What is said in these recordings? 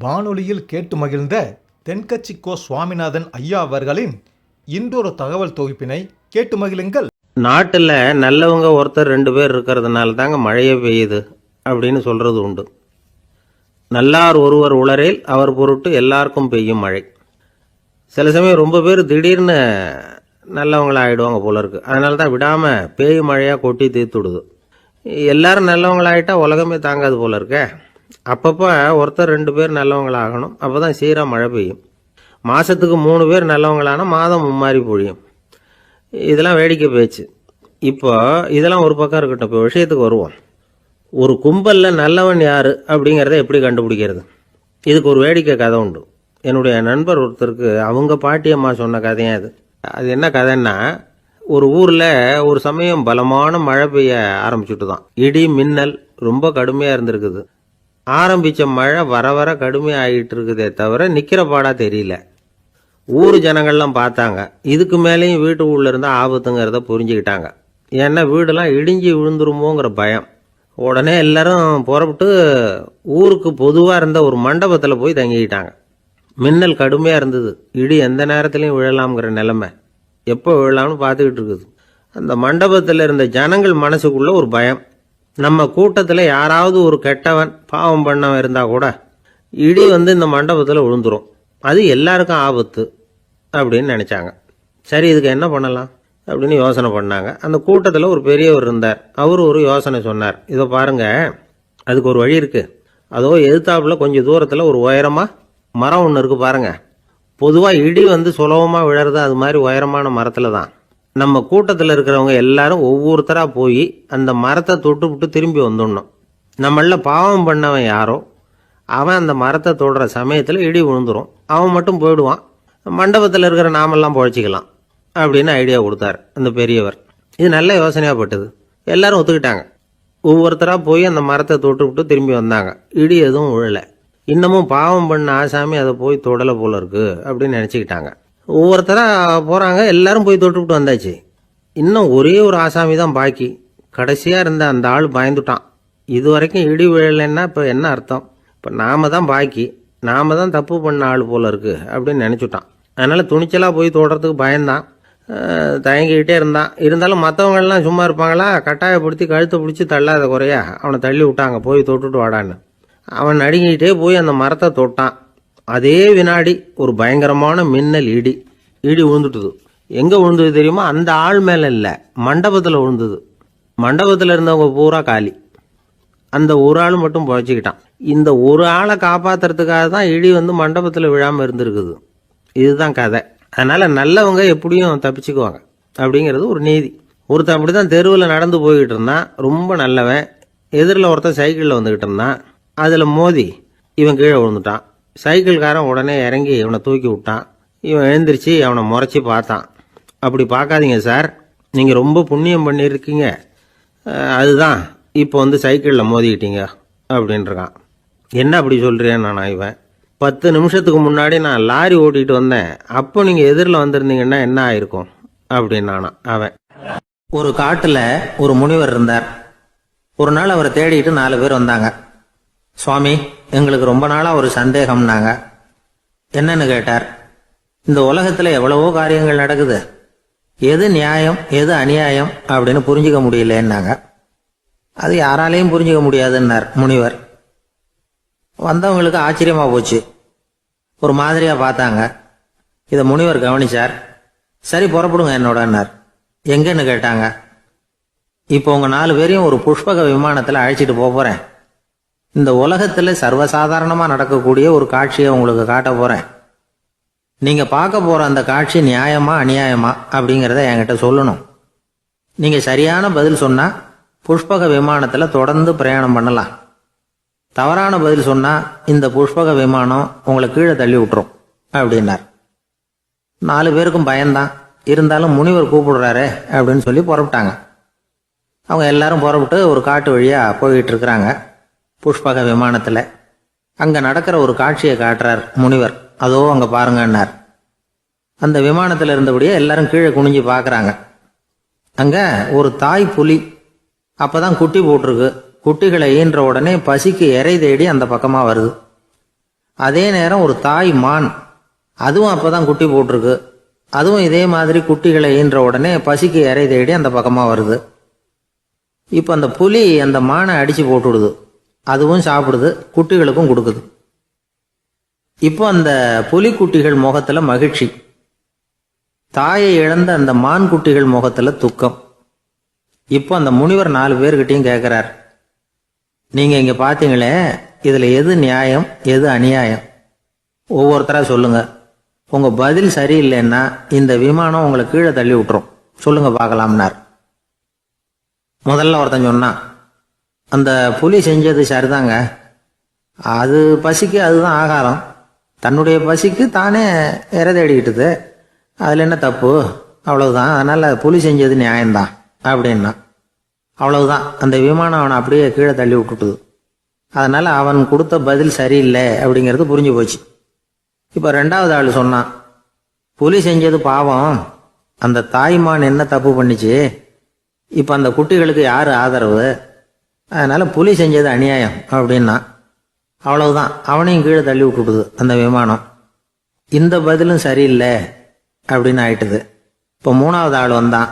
வானொலியில் கேட்டு மகிழ்ந்த தென்கட்சி கோ சுவாமிநாதன் ஐயா அவர்களின் இன்றொரு தகவல் தொகுப்பினை கேட்டு மகிழுங்கள். நாட்டில் நல்லவங்க ஒருத்தர் 2 பேர் இருக்கிறதுனால தாங்க மழையே பெய்யுது அப்படின்னு சொல்கிறது உண்டு. நல்லார் ஒருவர் உளரேல் அவர் பொருட்டு எல்லாருக்கும் பெய்யும் மழை. சில சமயம் ரொம்ப பேர் திடீர்னு நல்லவங்களா ஆகிடுவாங்க போல இருக்கு. அதனால தான் விடாமல் பேய் மழையாக கொட்டி தீர்த்துடுது. எல்லாரும் நல்லவங்களாயிட்டா உலகமே தாங்காது போல இருக்க. அப்பப்போ ஒருத்தர் 2 பேர் நல்லவங்களாகணும். அப்போ தான் சீராக மழை பெய்யும். மாதத்துக்கு 3 பேர் நல்லவங்களானா மாதம் மும்மாரி பொழியும். இதெல்லாம் வேடிக்கை பேச்சு. இப்போ இதெல்லாம் ஒரு பக்கம் இருக்கட்டும். இப்போ விஷயத்துக்கு வருவோம். ஒரு கும்பலில் நல்லவன் யார் அப்படிங்கிறத எப்படி கண்டுபிடிக்கிறது? இதுக்கு ஒரு வேடிக்கை கதை உண்டு. என்னுடைய நண்பர் ஒருத்தருக்கு அவங்க பாட்டியம்மா சொன்ன கதையும் அது. அது என்ன கதைன்னா, ஒரு ஊரில் ஒரு சமயம் பலமான மழை பெய்ய ஆரம்பிச்சுட்டு தான். இடி மின்னல் ரொம்ப கடுமையாக இருந்திருக்குது. ஆரம்பித்த மழை வர வர கடுமையாகிட்டு இருக்குதே தவிர நிற்கிற பாடாக தெரியல. ஊர் ஜனங்கள்லாம் பார்த்தாங்க. இதுக்கு மேலேயும் வீட்டு உள்ள இருந்தால் ஆபத்துங்கிறத புரிஞ்சுக்கிட்டாங்க. ஏன்னா வீடெல்லாம் இடிஞ்சு விழுந்துருமோங்கிற பயம். உடனே எல்லாரும் புறப்பட்டு ஊருக்கு பொதுவாக இருந்த ஒரு மண்டபத்தில் போய் தங்கிக்கிட்டாங்க. மின்னல் கடுமையாக இருந்தது. இடி எந்த நேரத்துலையும் விழலாம்ங்கிற நிலைமை. எப்போ விழலாம்னு பார்த்துக்கிட்டு இருக்குது. அந்த மண்டபத்தில் இருந்த ஜனங்கள் மனசுக்குள்ள ஒரு பயம். நம்ம கூட்டத்தில் யாராவது ஒரு கெட்டவன் பாவம் பண்ணவன் இருந்தால் கூட இடி இந்த மண்டபத்தில் விழுந்துரும். அது எல்லாருக்கும் ஆபத்து அப்படின்னு நினச்சாங்க. சரி, இதுக்கு என்ன பண்ணலாம் அப்படின்னு யோசனை பண்ணாங்க. அந்த கூட்டத்தில் ஒரு பெரியவர் இருந்தார். அவர் ஒரு யோசனை சொன்னார். இதை பாருங்க, அதுக்கு ஒரு வழி இருக்குது. அதோ எதிர்த்தாப்புல கொஞ்சம் தூரத்தில் ஒரு உயரமாக மரம் ஒன்று இருக்குது பாருங்க. பொதுவாக இடி சுலபமாக விழறது அது மாதிரி உயரமான மரத்தில் தான். நம்ம கூட்டத்தில் இருக்கிறவங்க எல்லாரும் ஒவ்வொருத்தராக போய் அந்த மரத்தை தொட்டுவிட்டு திரும்பி வந்துடணும். நம்மள பாவம் பண்ணவன் யாரோ அவன் அந்த மரத்தை தொடுற சமயத்தில் இடி விழுந்துடும். அவன் மட்டும் போயிடுவான். மண்டபத்தில் இருக்கிற நாமெல்லாம் பொழைச்சிக்கலாம் அப்படின்னு ஐடியா கொடுத்தார் அந்த பெரியவர். இது நல்ல யோசனையாக பட்டது. எல்லாரும் ஒத்துக்கிட்டாங்க. ஒவ்வொருத்தராக போய் அந்த மரத்தை தொட்டுவிட்டு திரும்பி வந்தாங்க. இடி எதுவும் விழலை. இன்னமும் பாவம் பண்ண ஆசாமி அதை போய் தொடலை போல இருக்கு அப்படின்னு நினச்சிக்கிட்டாங்க. ஒவ்வொருத்தராக போகிறாங்க. எல்லாரும் போய் தொட்டுவிட்டு வந்தாச்சு. இன்னும் ஒரே ஒரு ஆசாமி தான் பாக்கி. கடைசியாக இருந்த அந்த ஆள் பயந்துட்டான். இது வரைக்கும் இடி விழலைன்னா இப்போ என்ன அர்த்தம்? இப்போ நாம தான் பாக்கி, நாம தான் தப்பு பண்ண ஆள் போல இருக்கு அப்படின்னு நினச்சிட்டான். அதனால் துணிச்சலாக போய் தொடுறதுக்கு பயந்தான். தயங்கிக்கிட்டே இருந்தான். இருந்தாலும் மற்றவங்கள்லாம் சும்மா இருப்பாங்களா? கட்டாயப்படுத்தி கழுத்தை பிடிச்சி தள்ளாத குறையா அவனை தள்ளி விட்டாங்க. போய் தொட்டுட்டு வாடான்னு. அவன் நடுங்கிக்கிட்டே போய் அந்த மரத்தை தொட்டான். அதே வினாடி ஒரு பயங்கரமான மின்னல் இடி விழுந்துட்டுது. எங்கே விழுந்தது தெரியுமா? அந்த ஆள் மேலே இல்லை, மண்டபத்தில் விழுந்தது. மண்டபத்தில் இருந்தவங்க பூரா காலி. அந்த ஒரு ஆள் மட்டும் புழைச்சிக்கிட்டான். இந்த ஒரு ஆளை காப்பாற்றுறதுக்காக தான் இடி மண்டபத்தில் விழாமல் இருந்திருக்குது. இதுதான் கதை. அதனால் நல்லவங்க எப்படியும் தப்பிச்சுக்குவாங்க அப்படிங்கிறது ஒரு நீதி. ஒருத்தன் அப்படி தான் தெருவில் நடந்து போய்கிட்டு இருந்தான். ரொம்ப நல்லவன். எதிரில் ஒருத்தன் சைக்கிளில் வந்துக்கிட்டு இருந்தான். அதில் மோதி இவன் கீழே விழுந்துட்டான். சைக்கிள்காரன் உடனே இறங்கி இவனை தூக்கி விட்டான். இவன் எழுந்திரிச்சு அவனை முறைச்சி பார்த்தான். அப்படி பார்க்காதீங்க சார், நீங்கள் ரொம்ப புண்ணியம் பண்ணியிருக்கீங்க, அதுதான் இப்போ சைக்கிளில் மோதிக்கிட்டீங்க அப்படின்றான். என்ன அப்படி சொல்கிறேன் நான்? இவன் 10 நிமிஷத்துக்கு முன்னாடி நான் லாரி ஓட்டிகிட்டு வந்தேன், அப்போ நீங்கள் எதிரில் வந்திருந்தீங்கன்னா என்ன ஆயிருக்கும் அப்படின்னானா அவன். ஒரு காட்டில் ஒரு முனிவர் இருந்தார். ஒரு நாள் அவரை தேடிட்டு 4 பேர் வந்தாங்க. சுவாமி, எங்களுக்கு ரொம்ப நாளாக ஒரு சந்தேகம்னாங்க. என்னன்னு கேட்டார். இந்த உலகத்தில் எவ்வளவோ காரியங்கள் நடக்குது, எது நியாயம் எது அநியாயம் அப்படின்னு புரிஞ்சிக்க முடியலன்னாங்க. அது யாராலையும் புரிஞ்சிக்க முடியாதுன்னார் முனிவர். வந்தவங்களுக்கு ஆச்சரியமாக போச்சு. ஒரு மாதிரியாக பார்த்தாங்க. இதை முனிவர் கவனிச்சார். சரி, புறப்படுங்க என்னோடன்னார். எங்கன்னு கேட்டாங்க. இப்போ உங்கள் 4 பேரையும் ஒரு புஷ்பக விமானத்தில் அழைச்சிட்டு போகிறேன். இந்த உலகத்தில் சர்வசாதாரணமாக நடக்கக்கூடிய ஒரு காட்சியை உங்களுக்கு காட்ட போகிறேன். நீங்கள் பார்க்க போகிற அந்த காட்சி நியாயமா அநியாயமா அப்படிங்கிறத என்கிட்ட சொல்லணும். நீங்கள் சரியான பதில் சொன்னால் புஷ்பக விமானத்தில் தொடர்ந்து பிரயாணம் பண்ணலாம். தவறான பதில் சொன்னால் இந்த புஷ்பக விமானம் உங்களை கீழே தள்ளி விட்டுரும் அப்படின்னார். 4 பேருக்கும் பயந்தான். இருந்தாலும் முனிவர் கூப்பிடுறாரு அப்படின்னு சொல்லி புறப்பட்டாங்க. அவங்க எல்லாரும் புறப்பட்டு ஒரு காட்டு வழியாக போய்கிட்டு இருக்கிறாங்க. புஷ்பக விமானத்தில் அங்கே நடக்கிற ஒரு காட்சியை காட்டுறார் முனிவர். அதோ அங்கே பாருங்கன்னார். அந்த விமானத்தில் இருந்தபடியே எல்லாரும் கீழே குனிஞ்சு பார்க்குறாங்க. அங்கே ஒரு தாய் புலி அப்போ தான் குட்டி போட்டிருக்கு. குட்டிகளை ஈன்ற உடனே பசிக்கு இறை தேடி அந்த பக்கமாக வருது. அதே நேரம் ஒரு தாய் மான், அதுவும் அப்பதான் குட்டி போட்டிருக்கு. அதுவும் இதே மாதிரி குட்டிகளை ஈன்ற உடனே பசிக்கு இறை தேடி அந்த பக்கமா வருது. இப்போ அந்த புலி அந்த மானை அடிச்சு போட்டுடுது, அதுவும் சாப்பிடுது, குட்டிகளுக்கும் கொடுக்குது. இப்போ அந்த புலிக்குட்டிகள் முகத்துல மகிழ்ச்சி, தாயை இழந்த அந்த மான் குட்டிகள் முகத்துல துக்கம். இப்போ அந்த முனிவர் 4 பேர்கிட்டையும் கேட்கிறார், நீங்க இங்க பாத்தீங்களே, இதுல எது நியாயம் எது அநியாயம்? ஒவ்வொருத்தரா சொல்லுங்க. உங்க பதில் சரியில்லைன்னா இந்த விமானம் உங்களை கீழே தள்ளி விட்டுரும், சொல்லுங்க பார்க்கலாம்னார். முதல்ல ஒருத்தன் சொன்னான், அந்த புலி செஞ்சது சரிதாங்க, அது பசிக்கு அதுதான் ஆகாரம், தன்னுடைய பசிக்கு தானே இறை தேடிக்கிட்டுது, அதில் என்ன தப்பு, அவ்வளவுதான், அதனால புலி செஞ்சது நியாயம்தான் அப்படின்னா. அவ்வளவுதான், அந்த விமானம் அவனை அப்படியே கீழே தள்ளி விட்டுட்டுது. அதனால அவன் கொடுத்த பதில் சரியில்லை அப்படிங்கிறது புரிஞ்சு போச்சு. இப்போ 2வது ஆள் சொன்னான், புலி செஞ்சது பாவம், அந்த தாய்மான் என்ன தப்பு பண்ணிச்சு, இப்போ அந்த குட்டிகளுக்கு யார் ஆதரவு, அதனால புலி செஞ்சது அநியாயம் அப்படின்னா. அவ்வளவுதான், அவனையும் கீழே தள்ளி விட்டுடுது அந்த விமானம். இந்த பதிலும் சரியில்லை அப்படின்னு ஆயிட்டுது. இப்போ 3வது ஆள் வந்தான்.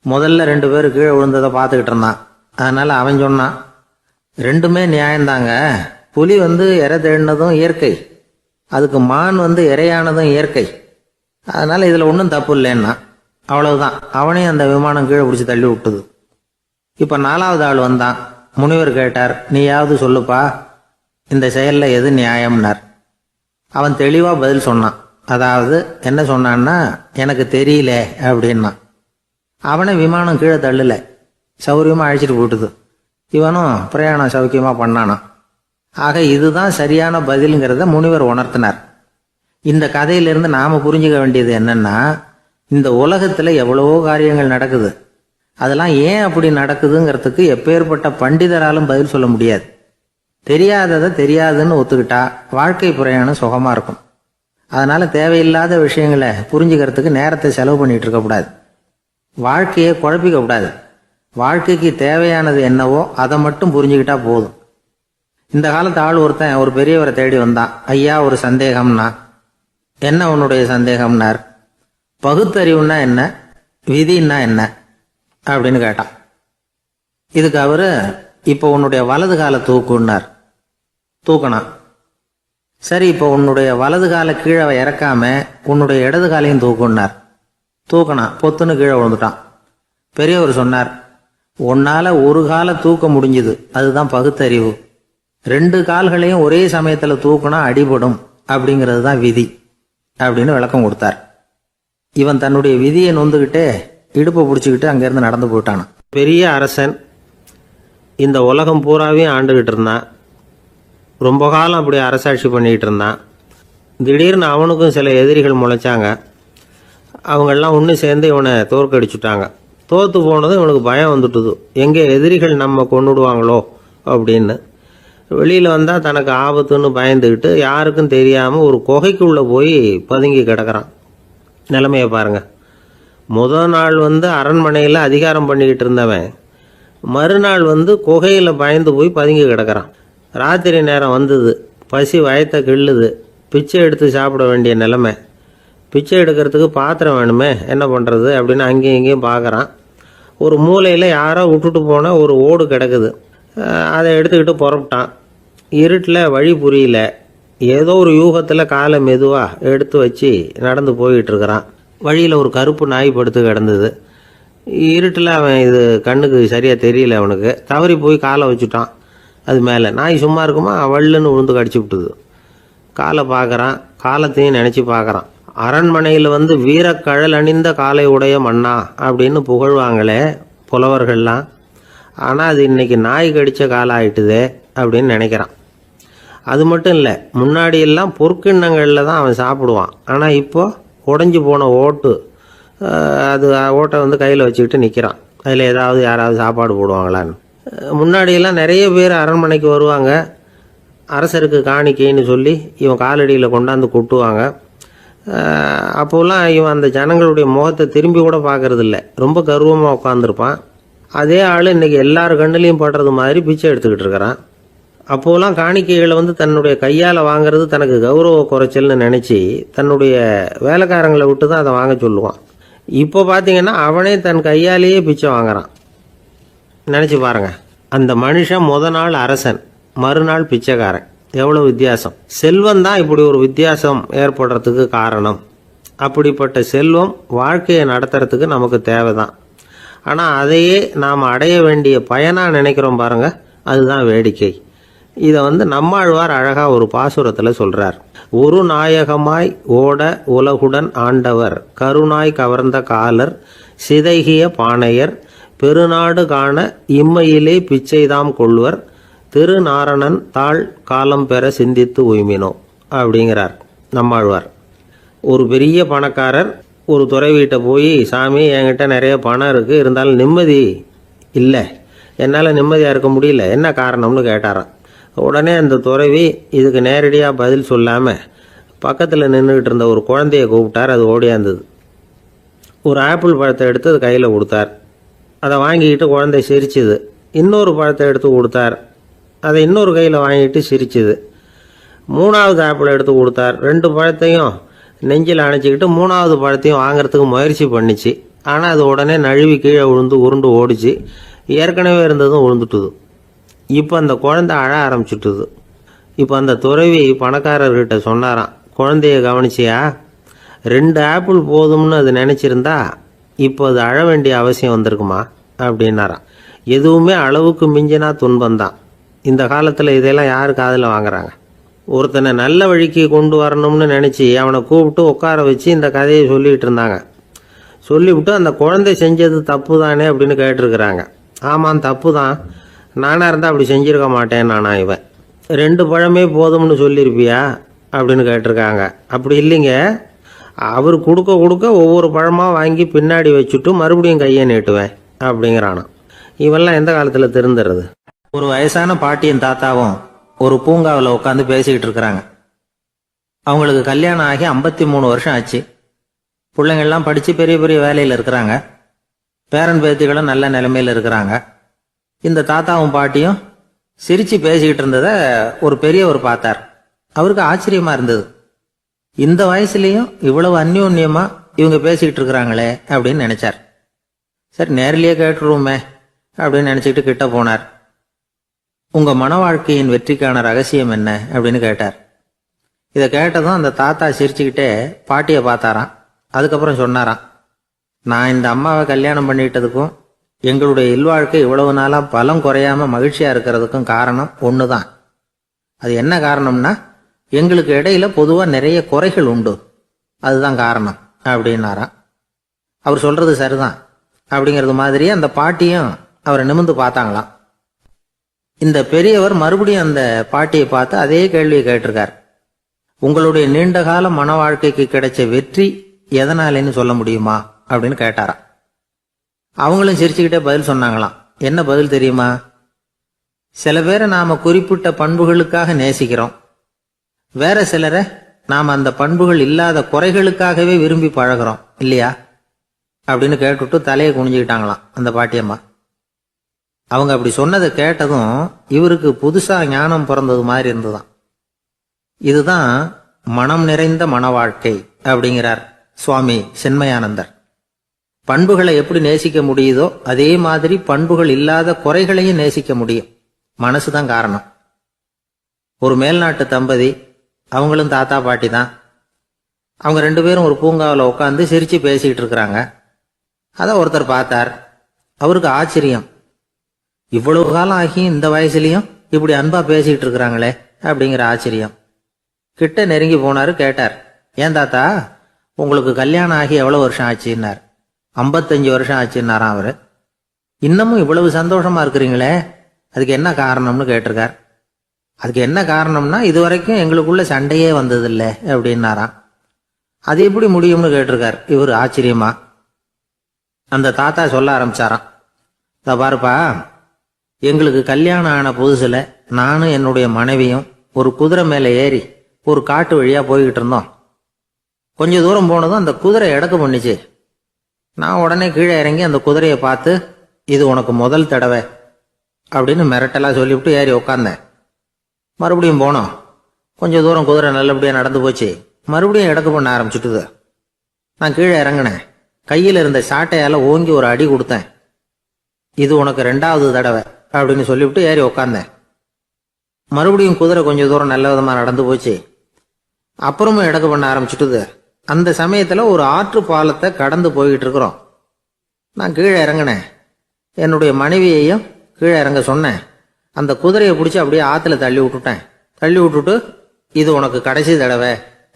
முதல்ல 2 பேர் கீழே விழுந்ததை பார்த்துக்கிட்டு இருந்தான். அதனால அவன் சொன்னான், ரெண்டுமே நியாயம்தாங்க, புலி இறை தேடினதும் இயற்கை, அதுக்கு மான் இறையானதும் இயற்கை, அதனால இதுல ஒன்றும் தப்பு இல்லைன்னா. அவ்வளவுதான், அவனையும் அந்த விமானம் கீழே பிடிச்சி தள்ளி விட்டுது. இப்ப 4வது ஆள் வந்தான். முனிவர் கேட்டார், நீயாவது சொல்லுப்பா, இந்த செயல்ல எது நியாயம்னார். அவன் தெளிவா பதில் சொன்னான். அதாவது என்ன சொன்னான்னா, எனக்கு தெரியல அப்படின்னா. அவனை விமானம் கீழே தள்ளல, சௌரியமா அழைச்சிட்டு போட்டுது. இவனும் பிரயாணம் சௌக்கியமா பண்ணானா. ஆக இதுதான் சரியான பதிலுங்கிறத முனிவர் உணர்த்தினார். இந்த கதையிலிருந்து நாம புரிஞ்சுக்க வேண்டியது என்னன்னா, இந்த உலகத்துல எவ்வளவோ காரியங்கள் நடக்குது, அதெல்லாம் ஏன் அப்படி நடக்குதுங்கிறதுக்கு எப்பேற்பட்ட பண்டிதராலும் பதில் சொல்ல முடியாது. தெரியாததை தெரியாதுன்னு ஒத்துக்கிட்டா வாழ்க்கை பிரயாணம் சுகமா இருக்கும். அதனால தேவையில்லாத விஷயங்களை புரிஞ்சுக்கிறதுக்கு நேரத்தை செலவு பண்ணிட்டு இருக்கக்கூடாது, வாழ்க்கையை குழப்பிக்க கூடாது. வாழ்க்கைக்கு தேவையானது என்னவோ அதை மட்டும் புரிஞ்சுக்கிட்டா போதும். இந்த காலத்து ஆள் ஒருத்தன் ஒரு பெரியவரை தேடி வந்தான். ஐயா, ஒரு சந்தேகம்னா. என்ன உன்னுடைய சந்தேகம்னார். பகுத்தறிவுன்னா என்ன, விதின்னா என்ன அப்படின்னு கேட்டான். இதுக்கு அவரு, இப்போ உன்னுடைய வலது காலை தூக்குன்னார். தூக்கணும். சரி, இப்போ உன்னுடைய வலது காலை கீழே இறக்காம உன்னுடைய இடது காலையும் தூக்குன்னார். தூக்கணும். பொத்துன்னு கீழே விழுந்துட்டான். பெரியவர் சொன்னார், உன்னால ஒரு காலை தூக்க முடிஞ்சுது, அதுதான் பகுத்தறிவு. 2 கால்களையும் ஒரே சமயத்துல தூக்குனா அடிபடும், அப்படிங்கிறது தான் விதி அப்படின்னு விளக்கம் கொடுத்தார். இவன் தன்னுடைய விதியை நொந்துகிட்டே இடுப்பை பிடிச்சிக்கிட்டு அங்கிருந்து நடந்து போயிட்டான். பெரிய அரசன் இந்த உலகம் பூராவையும் ஆண்டுகிட்டு இருந்தான். ரொம்ப காலம் அப்படி அரசாட்சி பண்ணிக்கிட்டு இருந்தான். திடீர்னு அவனுக்கும் சில எதிரிகள் முளைச்சாங்க. அவங்கெல்லாம் ஒன்று சேர்ந்து இவனை தோற்கடிச்சுட்டாங்க. தோற்று போனதும் இவனுக்கு பயம் வந்துட்டுது, எங்கே எதிரிகள் நம்ம கொண்டுடுவாங்களோ அப்படின்னு. வெளியில் வந்தால் தனக்கு ஆபத்துன்னு பயந்துக்கிட்டு யாருக்கும் தெரியாமல் ஒரு குகைக்குள்ளே போய் பதுங்கி கிடக்கிறான். நிலைமையை பாருங்க. முதல் நாள் அரண்மனையில் அதிகாரம் பண்ணிக்கிட்டு இருந்தவன் மறுநாள் குகையில் பயந்து போய் பதுங்கி கிடக்கிறான். ராத்திரி நேரம் வந்தது, பசி வயத்தை கிள்ளுது, பிச்சை எடுத்து சாப்பிட வேண்டிய நிலைமை. பிச்சை எடுக்கிறதுக்கு பாத்திரம் வேணுமே, என்ன பண்ணுறது அப்படின்னு அங்கேயும் இங்கேயும் பார்க்குறான். ஒரு மூலையில் யாரோ விட்டுட்டு போன ஒரு ஓடு கிடக்குது, அதை எடுத்துக்கிட்டு புறப்பட்டான். இருட்டில் வழி புரியல, ஏதோ ஒரு யூகத்தில் காலை மெதுவாக எடுத்து வச்சு நடந்து போயிட்டு இருக்கிறான். வழியில் ஒரு கருப்பு நாய் படுத்து கிடந்தது. இருட்டில் அவன் இது கண்ணுக்கு சரியாக தெரியல, அவனுக்கு தவறி போய் காலை வச்சுட்டான். அது மேலே நாய் சும்மா இருக்குமா, வள்ளுன்னு விழுந்து கடிச்சு விட்டுது. காலை பார்க்குறான், காலத்தையும் நினச்சி பார்க்குறான். அரண்மனையில் வீரக்கழல் அணிந்த காலை உடைய மன்னா அப்படின்னு புகழ்வாங்களே புலவர்கள்லாம், ஆனால் அது இன்னைக்கு நாய் கடித்த காலம் ஆயிட்டுதே அப்படின்னு நினைக்கிறான். அது மட்டும் இல்லை, முன்னாடியெல்லாம் பொற்கிண்ணங்களில் தான் அவன் சாப்பிடுவான். ஆனால் இப்போது உடஞ்சி போன ஓட்டு, அது ஓட்டை கையில் வச்சுக்கிட்டு நிற்கிறான். அதில் ஏதாவது யாராவது சாப்பாடு போடுவாங்களான்னு. முன்னாடியெல்லாம் நிறைய பேர் அரண்மனைக்கு வருவாங்க, அரசருக்கு காணிக்கைன்னு சொல்லி இவன் காலடியில் கொண்டாந்து கொட்டுவாங்க. அப்போல்லாம் இவன் அந்த ஜனங்களுடைய முகத்தை திரும்பி கூட பார்க்கறது இல்லை, ரொம்ப கர்வமாக உட்காந்துருப்பான். அதே ஆள் இன்னைக்கு எல்லார் கண்ணுலையும் படுறது மாதிரி பிச்சை எடுத்துக்கிட்டு இருக்கிறான். அப்போலாம் காணிக்கைகளை தன்னுடைய கையால் வாங்குறது தனக்கு கௌரவ குறைச்சல்னு நினச்சி தன்னுடைய வேலைக்காரங்களை விட்டு தான் அதை வாங்க சொல்லுவான். இப்போ பார்த்தீங்கன்னா அவனே தன் கையாலேயே பிச்சை வாங்குறான். நினச்சி பாருங்க, அந்த மனுஷன் முத நாள் அரசன், மறுநாள் பிச்சைக்காரன். எவ்வளோ வித்தியாசம்! செல்வம் தான் இப்படி ஒரு வித்தியாசம் ஏற்படுறதுக்கு காரணம். அப்படிப்பட்ட செல்வம் வாழ்க்கையை நடத்துறதுக்கு நமக்கு தேவைதான். ஆனால் அதையே நாம் அடைய வேண்டிய பயனாக நினைக்கிறோம் பாருங்க, அதுதான் வேடிக்கை. இதை நம்மாழ்வார் அழகாக ஒரு பாசுரத்தில் சொல்கிறார். ஒரு நாயகமாய் ஓட உலகுடன் ஆண்டவர், கருணாய் கவர்ந்த காலர், சிதைகிய பானையர், பெருநாடு காண இம்மையிலே பிச்சைதாம் கொள்வர், திருநாரணன் தாழ் காலம் பெற சிந்தித்து உய்மினோ அப்படிங்கிறார் நம்மாழ்வார். ஒரு பெரிய பணக்காரர் ஒரு துறவிகிட்ட போய், சாமி என்கிட்ட நிறைய பணம் இருக்குது, இருந்தாலும் நிம்மதி இல்லை, என்னால் நிம்மதியாக இருக்க முடியல, என்ன காரணம்னு கேட்டாராம். உடனே அந்த துறவி இதுக்கு நேரடியாக பதில் சொல்லாமல் பக்கத்தில் நின்றுக்கிட்டு இருந்த ஒரு குழந்தைய கூப்பிட்டார். அது ஓடியாந்தது. ஒரு ஆப்பிள் பழத்தை எடுத்து அது கையில் கொடுத்தார். அதை வாங்கிக்கிட்டு குழந்தை சிரிச்சுது. இன்னொரு பழத்தை எடுத்து கொடுத்தார். அதை இன்னொரு கையில் வாங்கிட்டு சிரிச்சுது. மூணாவது ஆப்பிள் எடுத்து கொடுத்தார். 2 பழத்தையும் நெஞ்சில் அணைச்சிக்கிட்டு 3வது பழத்தையும் வாங்கிறதுக்கு முயற்சி பண்ணிச்சு. ஆனால் அது உடனே நழுவி கீழே விழுந்து உருண்டு ஓடிச்சு. ஏற்கனவே இருந்ததும் விழுந்துட்டுது. இப்போ அந்த குழந்தை அழ ஆரம்பிச்சுட்டுது. இப்போ அந்த துறவி பணக்காரர்கிட்ட சொன்னாராம், குழந்தைய கவனிச்சியா? 2 ஆப்பிள் போதும்னு அது நினச்சிருந்தா இப்போ அது அழ வேண்டிய அவசியம் வந்திருக்குமா அப்படின்னாராம். எதுவுமே அளவுக்கு மிஞ்சினா துன்பந்தான். இந்த காலத்தில் இதெல்லாம் யார் காதில் வாங்குறாங்க? ஒருத்தனை நல்ல வழிக்கு கொண்டு வரணும்னு நினச்சி அவனை கூப்பிட்டு உட்கார வச்சு இந்த கதையை சொல்லிகிட்டு இருந்தாங்க. சொல்லிவிட்டு அந்த குழந்தை செஞ்சது தப்பு தானே அப்படின்னு கேட்டிருக்கிறாங்க. ஆமாம், தப்பு தான், நானாக இருந்தால் அப்படி செஞ்சுருக்க மாட்டேன் நானா இவன். 2 பழமே போதும்னு சொல்லியிருப்பியா அப்படின்னு கேட்டிருக்காங்க. அப்படி இல்லைங்க, அவர் கொடுக்க கொடுக்க ஒவ்வொரு பழமாக வாங்கி பின்னாடி வச்சுட்டு மறுபடியும் கையை நீட்டுவேன் அப்படிங்கிறானா. இவெல்லாம் எந்த காலத்தில் திருந்துறது? ஒரு வயசான பாட்டியின் தாத்தாவும் ஒரு பூங்காவில் உட்காந்து பேசிக்கிட்டு இருக்கிறாங்க. அவங்களுக்கு கல்யாணம் ஆகி 53 வருஷம் ஆச்சு. பிள்ளைங்கள்லாம் படித்து பெரிய பெரிய வேலையில் இருக்கிறாங்க. பேரன் பேத்திகளும் நல்ல நிலைமையில் இருக்கிறாங்க. இந்த தாத்தாவும் பாட்டியும் சிரித்து பேசிக்கிட்டு இருந்ததை ஒரு பெரியவர் பார்த்தார். அவருக்கு ஆச்சரியமா இருந்தது. இந்த வயசுலேயும் இவ்வளவு அந்யோன்யமா இவங்க பேசிக்கிட்டு இருக்கிறாங்களே அப்படின்னு நினைச்சார். சரி, நேரிலேயே கேட்டுருவோமே அப்படின்னு நினச்சிக்கிட்டு கிட்ட போனார். உங்க மன வாழ்க்கையின் வெற்றிக்கான ரகசியம் என்ன அப்படின்னு கேட்டார். இதை கேட்டதும் அந்த தாத்தா சிரிச்சுக்கிட்டே பாட்டியை பார்த்தாராம். அதுக்கப்புறம் சொன்னாராம், நான் இந்த அம்மாவை கல்யாணம் பண்ணிட்டதுக்கும் எங்களுடைய இல்வாழ்க்கை இவ்வளவு நாளாக பலம் குறையாம மகிழ்ச்சியா இருக்கிறதுக்கும் காரணம் ஒன்று தான். அது என்ன காரணம்னா, எங்களுக்கு இடையில பொதுவாக நிறைய குறைகள் உண்டு, அதுதான் காரணம் அப்படின்னாராம். அவர் சொல்றது சரிதான் அப்படிங்கிறது மாதிரியே அந்த பாட்டியும் அவரை நிமிர்ந்து பார்த்தாங்களாம். இந்த பெரியவர் மறுபடியும் அந்த பாட்டியை பார்த்து அதே கேள்வியை கேட்டிருக்கார். உங்களுடைய நீண்டகால மன வாழ்க்கைக்கு கிடைச்ச வெற்றி எதனாலேன்னு சொல்ல முடியுமா அப்படின்னு கேட்டாராம். அவங்களும் சிரிச்சுக்கிட்டே பதில் சொன்னாங்களாம். என்ன பதில் தெரியுமா? சில பேரை நாம குறிப்பிட்ட பண்புகளுக்காக நேசிக்கிறோம், வேற சிலரை நாம் அந்த பண்புகள் இல்லாத குறைகளுக்காகவே விரும்பி பழகிறோம் இல்லையா அப்படின்னு கேட்டுட்டு தலையை குனிஞ்சுக்கிட்டாங்களாம் அந்த பாட்டியம்மா. அவங்க அப்படி சொன்னதை கேட்டதும் இவருக்கு புதுசா ஞானம் பிறந்தது மாதிரி இருந்துதான். இதுதான் மனம் நிறைந்த மன வாழ்க்கை அப்படிங்கிறார் சுவாமி சென்மயானந்தர். பண்புகளை எப்படி நேசிக்க முடியுதோ அதே மாதிரி பண்புகள் இல்லாத குறைகளையும் நேசிக்க முடியும். மனசுதான் காரணம். ஒரு மேல்நாட்டு தம்பதி, அவங்களும் தாத்தா பாட்டி தான். அவங்க 2 பேரும் ஒரு பூங்காவில் உட்காந்து சிரிச்சு பேசிக்கிட்டு இருக்கிறாங்க. அதை ஒருத்தர் பார்த்தார். அவருக்கு ஆச்சரியம், இவ்வளவு காலம் ஆகி இந்த வயசுலயும் இப்படி அன்பா பேசிக்கிட்டு இருக்கிறாங்களே அப்படிங்கிற ஆச்சரியம். கிட்ட நெருங்கி போனாரு. கேட்டார், ஏன் தாத்தா, உங்களுக்கு கல்யாணம் ஆகி எவ்வளவு வருஷம் ஆச்சுன்னார். 55 வருஷம் ஆச்சுன்னாராம் அவரு. இன்னமும் இவ்வளவு சந்தோஷமா இருக்கிறீங்களே, அதுக்கு என்ன காரணம்னு கேட்டிருக்கார். அதுக்கு என்ன காரணம்னா, இதுவரைக்கும் எங்களுக்குள்ள சண்டையே வந்ததில்லை அப்படின்னாராம். அது எப்படி முடியும்னு கேட்டிருக்கார் இவர் ஆச்சரியமா. அந்த தாத்தா சொல்ல ஆரம்பிச்சாராம், பாருப்பா, எங்களுக்கு கல்யாணம் ஆன புதுசுல நானும் என்னுடைய மனைவியும் ஒரு குதிரை மேலே ஏறி ஒரு காட்டு வழியா போய்கிட்டு இருந்தோம். கொஞ்ச தூரம் போனதும் அந்த குதிரை எடக்கு பண்ணிச்சு. நான் உடனே கீழே இறங்கி அந்த குதிரையை பார்த்து, இது உனக்கு முதல் தடவை அப்படின்னு மிரட்டலா சொல்லிவிட்டு ஏறி உட்காந்தேன். மறுபடியும் போனோம். கொஞ்சம் தூரம் குதிரை நல்லபடியாக நடந்து போச்சு. மறுபடியும் இடக்கு பண்ண ஆரம்பிச்சுட்டுது. நான் கீழே இறங்கினேன். கையில் இருந்த சாட்டையால் ஓங்கி ஒரு அடி கொடுத்தேன். இது உனக்கு 2வது தடவை அப்படின்னு சொல்லிவிட்டு ஏறி உக்காந்தேன். மறுபடியும் குதிரை கொஞ்சம் தூரம் நல்ல விதமாக நடந்து போச்சு. அப்புறமும் இடக்கு பண்ண ஆரம்பிச்சுட்டுது. அந்த சமயத்தில் ஒரு ஆற்று பாலத்தை கடந்து போய்கிட்டு இருக்கிறோம். நான் கீழே இறங்கினேன். என்னுடைய மனைவியையும் கீழே இறங்க சொன்னேன். அந்த குதிரையை பிடிச்சி அப்படியே ஆற்றுல தள்ளி விட்டுட்டேன். தள்ளி விட்டுட்டு இது உனக்கு கடைசி தடவை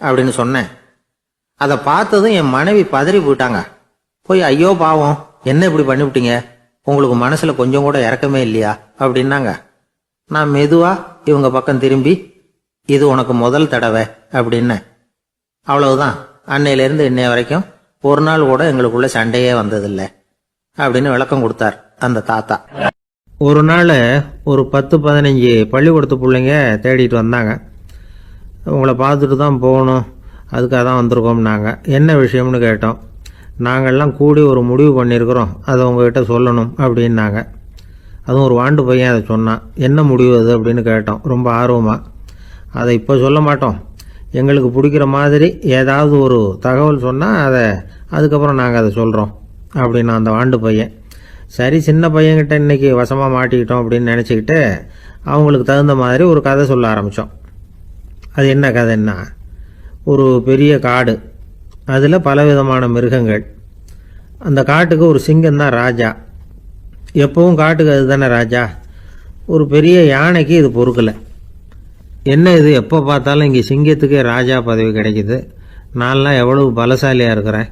அப்படின்னு சொன்னேன். அதை பார்த்ததும் என் மனைவி பதறி போயிட்டாங்க. போய் ஐயோ பாவம், என்ன இப்படி பண்ணிவிட்டீங்க, உங்களுக்கு மனசில் கொஞ்சம் கூட இறக்கமே இல்லையா அப்படின்னாங்க. நான் மெதுவாக இவங்க பக்கம் திரும்பி இது உனக்கு முதல் தடவை அப்படின்னேன். அவ்வளவுதான். அன்னையிலேருந்து இன்னைய வரைக்கும் ஒரு நாள் கூட எங்களுக்குள்ள சண்டையே வந்ததில்லை அப்படின்னு விளக்கம் கொடுத்தார் அந்த தாத்தா. ஒரு நாள் ஒரு 10-15 பள்ளிக்கூடத்து பிள்ளைங்க தேடிட்டு வந்தாங்க. உங்களை பார்த்துட்டு தான் போகணும், அதுக்காக தான் வந்திருக்கோம்னாங்க. என்ன விஷயம்னு கேட்டோம். நாங்கள்லாம் கூடி ஒரு முடிவு பண்ணியிருக்கிறோம், அதை உங்ககிட்ட சொல்லணும் அப்படின்னாங்க. அதுவும் ஒரு வாண்டு பையன் அதை சொன்னான். என்ன முடிவு அது அப்படின்னு கேட்டோம் ரொம்ப ஆர்வமாக. அதை இப்போ சொல்ல மாட்டோம், எங்களுக்கு பிடிக்கிற மாதிரி ஏதாவது ஒரு தகவல் சொன்னால் அதுக்கப்புறம் நாங்கள் அதை சொல்கிறோம் அப்படின்னா அந்த வாண்டு பையன். சரி, சின்ன பையன்கிட்ட இன்றைக்கி வசமாக மாட்டிக்கிட்டோம் அப்படின்னு நினச்சிக்கிட்டு அவங்களுக்கு தகுந்த மாதிரி ஒரு கதை சொல்ல ஆரம்பித்தோம். அது என்ன கதைன்னா, ஒரு பெரிய காடு, அதில் பலவிதமான மிருகங்கள். அந்த காட்டுக்கு ஒரு சிங்கம் தான் ராஜா. எப்பவும் காட்டுக்கு அது தானே ராஜா. ஒரு பெரிய யானைக்கு இது பொறுக்கலை. என்ன இது, எப்போ பார்த்தாலும் இங்கே சிங்கத்துக்கே ராஜா பதவி கிடைக்குது, நான்லாம் எவ்வளவு பலசாலியாக இருக்கிறேன்,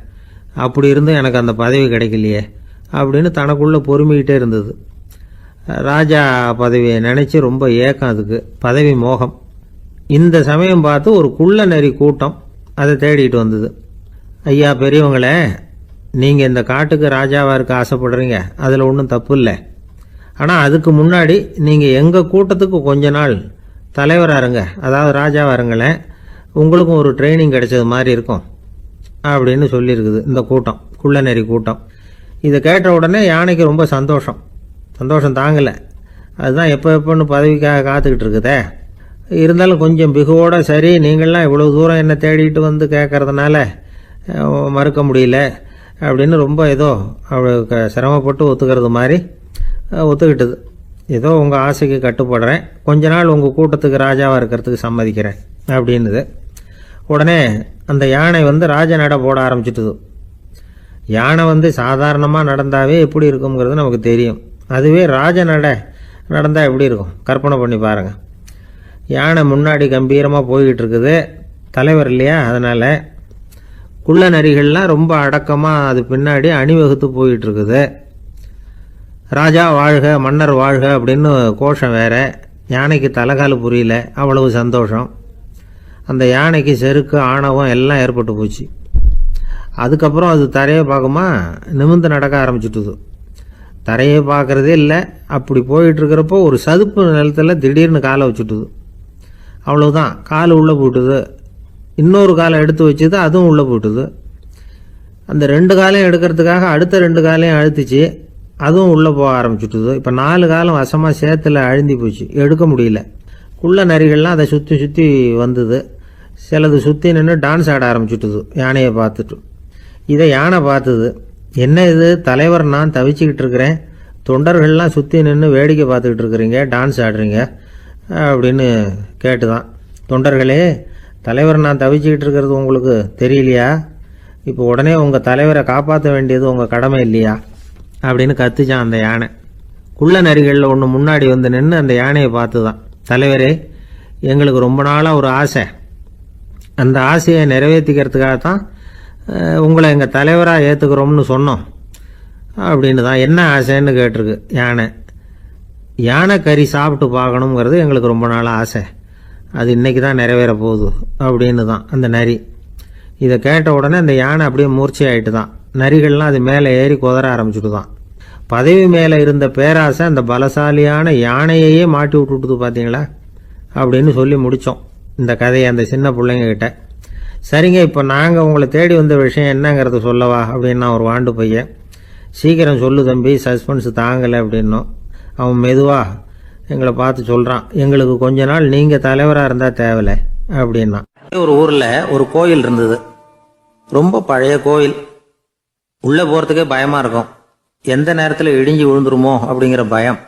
அப்படி இருந்தும் எனக்கு அந்த பதவி கிடைக்கலையே அப்படின்னு தனக்குள்ளே பொறுமிக்கிட்டே இருந்தது. ராஜா பதவியை நினச்சி ரொம்ப ஏக்கம், அதுக்கு பதவி மோகம். இந்த சமயம் பார்த்து ஒரு குள்ள நரி கூட்டம் அதை தேடிட்டு வந்தது. ஐயா பெரியவங்களே, நீங்கள் இந்த காட்டுக்கு ராஜாவாக இருக்க ஆசைப்படுறீங்க, அதில் ஒன்றும் தப்பு இல்லை. ஆனால் அதுக்கு முன்னாடி நீங்கள் எங்கள் கூட்டத்துக்கு கொஞ்ச நாள் தலைவராக இருங்க, அதாவது ராஜாவாக இருங்களேன், உங்களுக்கும் ஒரு ட்ரைனிங் கிடைச்சது மாதிரி இருக்கும் அப்படின்னு சொல்லியிருக்குது இந்த கூட்டம், குள்ள நரி கூட்டம். இதை கேட்ட உடனே யானைக்கு ரொம்ப சந்தோஷம் தாங்கலை. அதுதான் எப்போன்னு பதவிக்காக காத்துக்கிட்டு இருக்குதே. இருந்தாலும் கொஞ்சம் பிகுவோட, சரி நீங்கள்லாம் இவ்வளோ தூரம் என்னை தேடிட்டு வந்து கேட்கறதுனால மறுக்க முடியல அப்படின்னு ரொம்ப ஏதோ சிரமப்பட்டு ஒத்துக்கிறது மாதிரி ஒத்துக்கிட்டது. ஏதோ உங்கள் ஆசைக்கு கட்டுப்படுறேன், கொஞ்ச நாள் உங்கள் கூட்டத்துக்கு ராஜாவாக இருக்கிறதுக்கு சம்மதிக்கிறேன் அப்படின்னுது. உடனே அந்த யானை ராஜ நட போட ஆரம்பிச்சிட்டுது. யானை சாதாரணமாக நடந்தாவே எப்படி இருக்குங்கிறது நமக்கு தெரியும். அதுவே ராஜ நடந்தால் எப்படி இருக்கும் கற்பனை பண்ணி பாருங்கள். யானை முன்னாடி கம்பீரமாக போய்கிட்டு இருக்குது, தலைவர் இல்லையா, அதனால் குள்ள நரிகள்லாம் ரொம்ப அடக்கமாக அது பின்னாடி அணிவகுத்து போயிட்டு இருக்குது. ராஜா வாழ்க, மன்னர் வாழ்க அப்படின்னு கோஷம் வேற. யானைக்கு தலைகால புரியல, அவ்வளவு சந்தோஷம். அந்த யானைக்கு செருக்கு, ஆணவம் எல்லாம் ஏற்பட்டு போச்சு. அதுக்கப்புறம் அது தரையை பார்க்குமா, நிமிர்ந்து நடக்க ஆரம்பிச்சுட்டுது. தரையை பார்க்குறதே இல்லை. அப்படி போயிட்டுருக்கிறப்போ ஒரு சதுப்பு நிலத்தில் திடீர்னு காலை வச்சுட்டுது. அவ்வளோதான், கால் உள்ளே போட்டுது. இன்னொரு காலை எடுத்து வச்சுது, அதுவும் உள்ளே போட்டுது. அந்த 2 காலையும் எடுக்கிறதுக்காக அடுத்த 2 காலையும் அழுத்திச்சு, அதுவும் உள்ளே போக ஆரம்பிச்சுட்டுது. இப்போ 4 காலம் வசமாக சேத்துல அழுந்தி போச்சு, எடுக்க முடியல. குள்ள நரிகள்லாம் அதை சுற்றி வந்தது. சிலது சுற்றி நின்று டான்ஸ் ஆட ஆரம்பிச்சுட்டுது யானையை பார்த்துட்டு. இதை யானை பார்த்தது. என்ன இது, தலைவர் நான் தவிச்சுக்கிட்டு இருக்கிறேன், தொண்டர்கள்லாம் சுற்றி நின்று வேடிக்கை பார்த்துக்கிட்டு இருக்கிறீங்க, டான்ஸ் ஆடுறீங்க அப்படின்னு கேட்டுதான். தொண்டர்களே, தலைவர் நான் தவிச்சுக்கிட்டு இருக்கிறது உங்களுக்கு தெரியலையா? இப்போ உடனே உங்கள் தலைவரை காப்பாற்ற வேண்டியது உங்கள் கடமை இல்லையா அப்படின்னு கத்துச்சான் அந்த யானை. குள்ள நரிகளில் ஒன்று முன்னாடி நின்று அந்த யானையை பார்த்து தான், தலைவரே எங்களுக்கு ரொம்ப நாளாக ஒரு ஆசை, அந்த ஆசையை நிறைவேற்றிக்கிறதுக்காகத்தான் உங்களை எங்கள் தலைவராக ஏற்றுக்கிறோம்னு சொன்னோம் அப்படின்னு தான். என்ன ஆசைன்னு கேட்டிருக்கு யானை. யானை கறி சாப்பிட்டு பார்க்கணுங்கிறது எங்களுக்கு ரொம்ப நாளாக ஆசை, அது இன்றைக்கி தான் நிறைவேற போகுது அப்படின்னு தான் அந்த நரி. இதை கேட்ட உடனே அந்த யானை அப்படியே மூர்ச்சி ஆகிட்டு தான். நரிகள்லாம் அது மேலே ஏறி குதற ஆரம்பிச்சுட்டு தான். பதவி மேலே இருந்த பேராசை அந்த பலசாலியான யானையையே மாட்டி விட்டுட்டுது பார்த்தீங்களா அப்படின்னு சொல்லி முடித்தோம் இந்த கதையை அந்த சின்ன பிள்ளைங்கக்கிட்ட. சரிங்க, இப்போ நாங்கள் உங்களை தேடி வந்த விஷயம் என்னங்கிறத சொல்லவா அப்படின்னா ஒரு வாண்டு பையன். சீக்கிரம் சொல்லு தம்பி, சஸ்பென்ஸ் தாங்கலை அப்படின்னோம். அவன் மெதுவாக, எங்களை பார்த்து சொல்கிறான், எங்களுக்கு கொஞ்ச நாள் நீங்கள் தலைவராக இருந்தால் தேவையில்லை அப்படின்னா. ஒரு ஊரில் ஒரு கோயில் இருந்தது, ரொம்ப பழைய கோயில். உள்ளே போகிறதுக்கே பயமாக இருக்கும், எந்த நேரத்தில் இடிஞ்சு விழுந்துருமோ அப்படிங்கிற பயம்.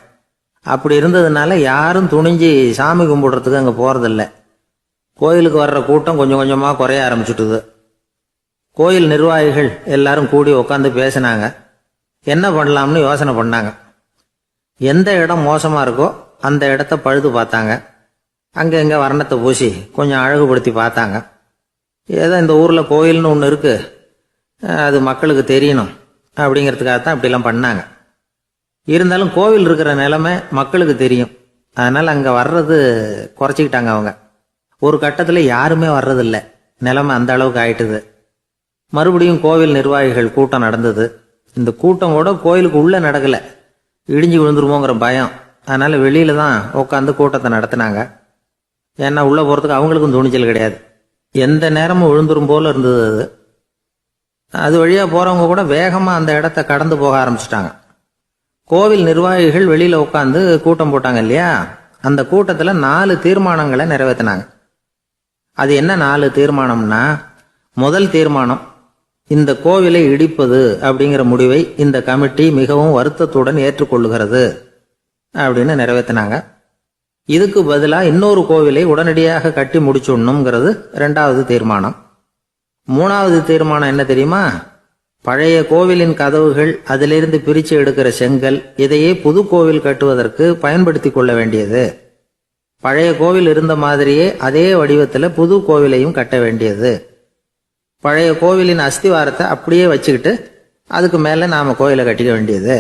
அப்படி இருந்ததுனால யாரும் துணிஞ்சு சாமி கும்பிடுறதுக்கு அங்கே போகிறதில்ல. கோயிலுக்கு வர்ற கூட்டம் கொஞ்சம் கொஞ்சமாக குறைய ஆரம்பிச்சுட்டுது. கோயில் நிர்வாகிகள் எல்லாரும் கூடி உட்காந்து பேசினாங்க. என்ன பண்ணலாம்னு யோசனை பண்ணாங்க. எந்த இடம் மோசமாக இருக்கோ அந்த இடத்த பழுது பார்த்தாங்க. அங்கே எங்கே வர்ணத்தை பூசி கொஞ்சம் அழகுபடுத்தி பார்த்தாங்க. ஏதோ இந்த ஊரில் கோயில்னு ஒன்று இருக்குது, அது மக்களுக்கு தெரியணும் அப்படிங்கிறதுக்காகத்தான் இப்படிலாம் பண்ணாங்க. இருந்தாலும் கோவில் இருக்கிற நிலைமை மக்களுக்கு தெரியும், அதனால் அங்கே வர்றது குறைச்சிக்கிட்டாங்க அவங்க. ஒரு கட்டத்தில் யாருமே வர்றதில்லை, நிலைமை அந்த அளவுக்கு ஆயிட்டுது. மறுபடியும் கோவில் நிர்வாகிகள் கூட்டம் நடந்தது. இந்த கூட்டம் கூட கோயிலுக்கு உள்ளே நடக்கலை, இடிஞ்சு விழுந்துருமோங்கிற பயம். அதனால் வெளியில தான் உட்காந்து கூட்டத்தை நடத்தினாங்க. ஏன்னா உள்ளே போகிறதுக்கு அவங்களுக்கும் துணிச்சல் கிடையாது, எந்த நேரமும் விழுந்துரும் போல இருந்தது அது. அது வழியாக போகிறவங்க கூட வேகமாக அந்த இடத்த கடந்து போக ஆரம்பிச்சிட்டாங்க. கோவில் நிர்வாகிகள் வெளியில் உட்காந்து கூட்டம் போட்டாங்க இல்லையா, அந்த கூட்டத்தில் 4 தீர்மானங்களை நிறைவேற்றினாங்க. அது என்ன 4 தீர்மானம்னா, முதல் தீர்மானம், இந்த கோவிலை இடிப்பது அப்படிங்கிற முடிவை இந்த கமிட்டி மிகவும் வருத்தத்துடன் ஏற்றுக்கொள்ளுகிறது அப்படின்னு நிறைவேற்றினாங்க. இதுக்கு பதிலாக இன்னொரு கோவிலை உடனடியாக கட்டி முடிச்சுடணுங்கிறது 2வது தீர்மானம். 3வது தீர்மானம் என்ன தெரியுமா, பழைய கோவிலின் கதவுகள், அதிலிருந்து பிரித்து எடுக்கிற செங்கல், இதையே புது கோவில் கட்டுவதற்கு பயன்படுத்தி கொள்ள வேண்டியது. பழைய கோவில் இருந்த மாதிரியே அதே வடிவத்தில் புது கோவிலையும் கட்ட வேண்டியது. பழைய கோவிலின் அஸ்திவாரத்தை அப்படியே வச்சுக்கிட்டு அதுக்கு மேலே நாம் கோயிலை கட்டிக்க வேண்டியது.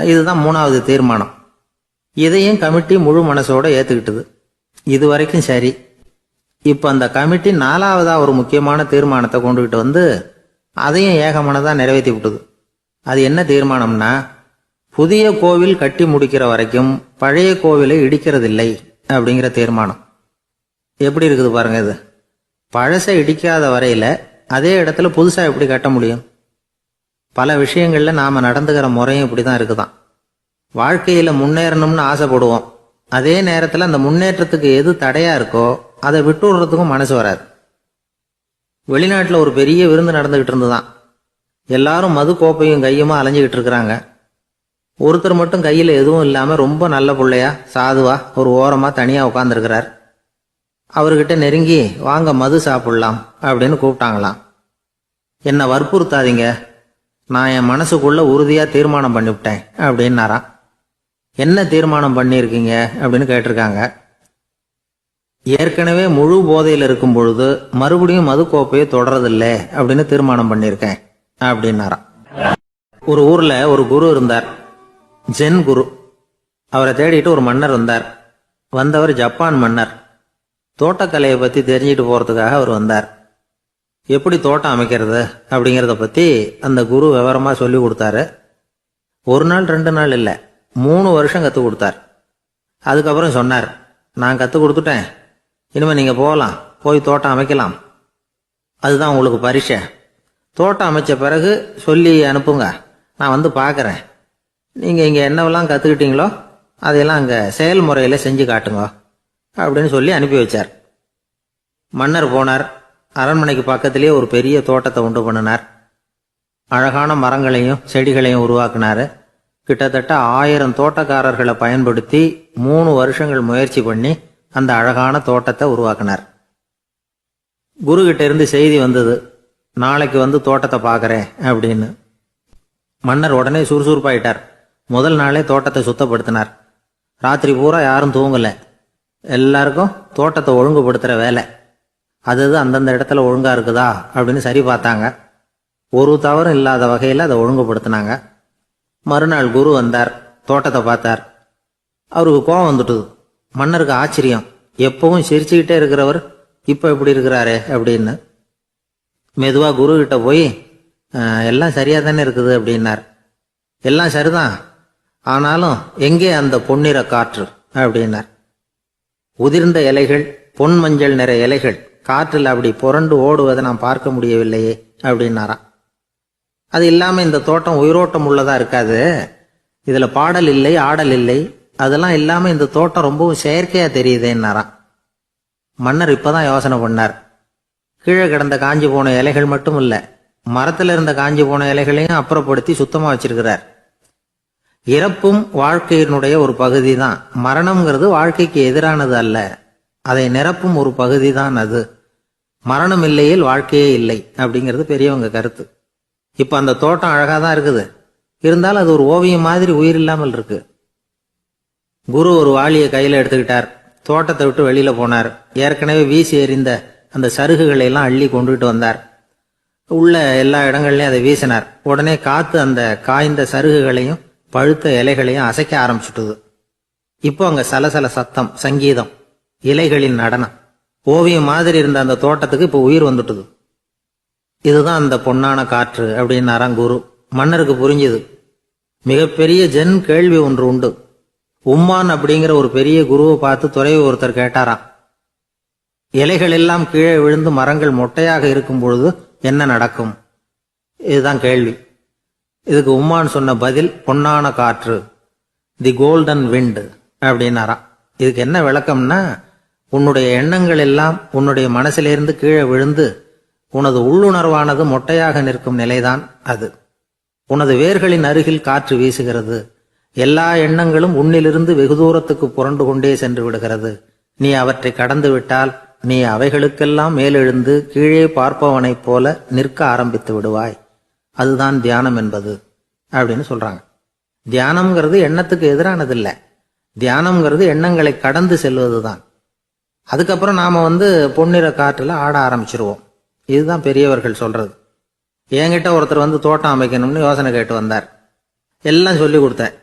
இதுதான் 3வது தீர்மானம். இதையும் கமிட்டி முழு மனசோட ஏற்றுக்கிட்டது. இது வரைக்கும் சரி. இப்போ அந்த கமிட்டி 4வதாக ஒரு முக்கியமான தீர்மானத்தை கொண்டுகிட்டு வந்து அதையும் ஏகமனதாக நிறைவேற்றி விட்டது. அது என்ன தீர்மானம்னா, புதிய கோவில் கட்டி முடிக்கிற வரைக்கும் பழைய கோவிலை இடிக்கிறதில்லை அப்படிங்கிற தீர்மானம். எப்படி இருக்குது பாருங்க இது. பழசை இடிக்காத வரையில அதே இடத்துல புதுசா எப்படி கட்ட முடியும்? பல விஷயங்கள்ல நாம நடந்துக்கிற முறையும் இப்படிதான் இருக்குதான். வாழ்க்கையில முன்னேறணும்னு ஆசைப்படுவோம், அதே நேரத்துல அந்த முன்னேற்றத்துக்கு எது தடையா இருக்கோ அதை விட்டு விடுறதுக்கும் மனசு வராது. வெளிநாட்டுல ஒரு பெரிய விருந்து நடந்துகிட்டு இருந்துதான். எல்லாரும் மது கோப்பையும் கையுமா அலைஞ்சுக்கிட்டு இருக்கிறாங்க. ஒருத்தர் மட்டும் கையில எதுவும் இல்லாம ரொம்ப நல்ல பிள்ளையா சாதுவா ஒரு ஓரமா தனியா உட்காந்துருக்கிறார். அவர்கிட்ட நெருங்கி வாங்க மது சாப்பிடலாம் அப்படின்னு கூப்பிட்டாங்களாம். என்னை வற்புறுத்தாதீங்க, நான் என் மனசுக்குள்ள உறுதியா தீர்மானம் பண்ணிவிட்டேன் அப்படின்னாராம். என்ன தீர்மானம் பண்ணியிருக்கீங்க அப்படின்னு கேட்டிருக்காங்க. ஏற்கனவே முழு போதையில் இருக்கும் பொழுது மறுபடியும் மது கோப்பையை தொடரதில்லை அப்படின்னு தீர்மானம் பண்ணியிருக்கேன் அப்படின்னாராம். ஒரு ஊர்ல ஒரு குரு இருந்தார், ஜென் குரு. அவரை தேடிட்டு ஒரு மன்னர் வந்தார். வந்தவர் ஜப்பான் மன்னர். தோட்டக்கலையை பற்றி தெரிஞ்சுட்டு போகிறதுக்காக அவர் வந்தார். எப்படி தோட்டம் அமைக்கிறது அப்படிங்கிறத பற்றி அந்த குரு விவரமாக சொல்லி கொடுத்தாரு. 1 நாள் 2 நாள் இல்லை, 3 வருஷம் கற்றுக் கொடுத்தார். அதுக்கப்புறம் சொன்னார், நான் கற்றுக் கொடுத்துட்டேன், இனிமேல் நீங்கள் போகலாம், போய் தோட்டம் அமைக்கலாம். அதுதான் உங்களுக்கு பரிசை. தோட்டம் அமைச்ச பிறகு சொல்லி அனுப்புங்க, நான் வந்து பார்க்குறேன். நீங்கள் இங்கே என்னவெல்லாம் கற்றுக்கிட்டீங்களோ அதையெல்லாம் அங்கே செயல்முறையில் செஞ்சு காட்டுங்க அப்படின்னு சொல்லி அனுப்பி வச்சார். மன்னர் போனார். அரண்மனைக்கு பக்கத்திலேயே ஒரு பெரிய தோட்டத்தை உண்டு பண்ணினார். அழகான மரங்களையும் செடிகளையும் உருவாக்கினார். கிட்டத்தட்ட 1000 தோட்டக்காரர்களை பயன்படுத்தி 3 வருஷங்கள் முயற்சி பண்ணி அந்த அழகான தோட்டத்தை உருவாக்கினார். குரு கிட்ட இருந்து செய்தி வந்தது, நாளைக்கு வந்து தோட்டத்தை பார்க்குறேன் அப்படின்னு. மன்னர் உடனே சுறுசுறுப்பாயிட்டார். முதல் நாளே தோட்டத்தை சுத்தப்படுத்தினார். ராத்திரி பூரா யாரும் தூங்கலை. எல்லாருக்கும் தோட்டத்தை ஒழுங்குபடுத்துகிற வேலை. அது அந்தந்த இடத்துல ஒழுங்கா இருக்குதா அப்படின்னு சரி பார்த்தாங்க. ஒரு தவறும் இல்லாத வகையில் அதை ஒழுங்குபடுத்தினாங்க. மறுநாள் குரு வந்தார், தோட்டத்தை பார்த்தார். அவருக்கு கோபம் வந்துட்டுது. மன்னருக்கு ஆச்சரியம், எப்பவும் சிரிச்சுக்கிட்டே இருக்கிறவர் இப்போ எப்படி இருக்கிறாரே அப்படின்னு. மெதுவாக குரு கிட்ட போய், எல்லாம் சரியாக தானே இருக்குது அப்படின்னார். எல்லாம் சரிதான், ஆனாலும் எங்கே அந்த பொன்னிற காற்று அப்படின்னார். உதிர்ந்த இலைகள், பொன் மஞ்சள் நிற இலைகள் காற்றில் அப்படி புரண்டு ஓடுவதை நான் பார்க்க முடியவில்லையே அப்படின்னாராம். அது இல்லாமல் இந்த தோட்டம் உயிரோட்டம் உள்ளதா இருக்காது, இதில் பாடல் இல்லை, ஆடல் இல்லை, அதெல்லாம் இல்லாம இந்த தோட்டம் ரொம்பவும் செயற்கையா தெரியுதேன்னாராம். மன்னர் இப்பதான் யோசனை பண்ணார். கீழே கிடந்த காஞ்சி போன இலைகள் மட்டும் இல்ல, மரத்துல இருந்த காஞ்சி போன இலைகளையும் அப்புறப்படுத்தி சுத்தமா வச்சிருக்கிறார். இறப்பும் வாழ்க்கையினுடைய ஒரு பகுதி தான். மரணம்ங்கிறது வாழ்க்கைக்கு எதிரானது அல்ல, அதை நிரப்பும் ஒரு பகுதி தான் அது. மரணம் இல்லையில் வாழ்க்கையே இல்லை அப்படிங்கிறது பெரியவங்க கருத்து. இப்ப அந்த தோட்டம் அழகா தான் இருக்குது, இருந்தாலும் அது ஒரு ஓவியம் மாதிரி உயிர் இல்லாமல் இருக்கு. குரு ஒரு வாளியை கையில எடுத்துக்கிட்டார், தோட்டத்தை விட்டு வெளியில போனார். ஏற்கனவே வீசி எறிந்த அந்த சருகுகளை எல்லாம் அள்ளி கொண்டுகிட்டு வந்தார். உள்ள எல்லா இடங்கள்லயும் அதை வீசினார். உடனே காத்து அந்த காய்ந்த சருகுகளையும் பழுத்த இலைகளையும் அசைக்க ஆரம்பிச்சுட்டுது. இப்போ அங்க சலசல சத்தம், சங்கீதம், இலைகளின் நடனம், ஓவியம் மாதிரி இருந்த அந்த தோட்டத்துக்கு இப்போ உயிர் வந்துட்டுது. இதுதான் அந்த பொன்னான காற்று அப்படின்னாராம் குரு. மன்னருக்கு புரிஞ்சுது. மிகப்பெரிய ஜென் கேள்வி ஒன்று உண்டு. உம்மான் அப்படிங்கிற ஒரு பெரிய குருவை பார்த்து துறவி ஒருத்தர் கேட்டாராம், இலைகள் எல்லாம் கீழே விழுந்து மரங்கள் மொட்டையாக இருக்கும் பொழுது என்ன நடக்கும்? இதுதான் கேள்வி. இதுக்கு உம்மான் சொன்ன பதில் பொன்னான காற்று, தி கோல்டன் விண்ட் அப்படின்னாராம். இதுக்கு என்ன விளக்கம்னா, உன்னுடைய எண்ணங்கள் எல்லாம் உன்னுடைய மனசிலிருந்து கீழே விழுந்து உனது உள்ளுணர்வானது மொட்டையாக நிற்கும் நிலைதான் அது. உனது வேர்களின் அருகில் காற்று வீசுகிறது. எல்லா எண்ணங்களும் உன்னிலிருந்து வெகு தூரத்துக்கு புரண்டு கொண்டே சென்று விடுகிறது. நீ அவற்றை கடந்து விட்டால் நீ அவைகளுக்கெல்லாம் மேலெழுந்து கீழே பார்ப்பவனைப் போல நிற்க ஆரம்பித்து விடுவாய். அதுதான் தியானம் என்பது அப்படின்னு சொல்றாங்க. தியானம்ங்கிறது எண்ணத்துக்கு எதிரானதில்லை, தியானம்ங்கிறது எண்ணங்களை கடந்து செல்வதுதான். அதுக்கப்புறம் நாம பொன்னிற காற்றுல ஆட ஆரம்பிச்சிருவோம். இதுதான் பெரியவர்கள் சொல்றது. என்கிட்ட ஒருத்தர் தோட்டம் அமைக்கணும்னு யோசனை கேட்டு வந்தார். எல்லாம் சொல்லி கொடுத்தேன்.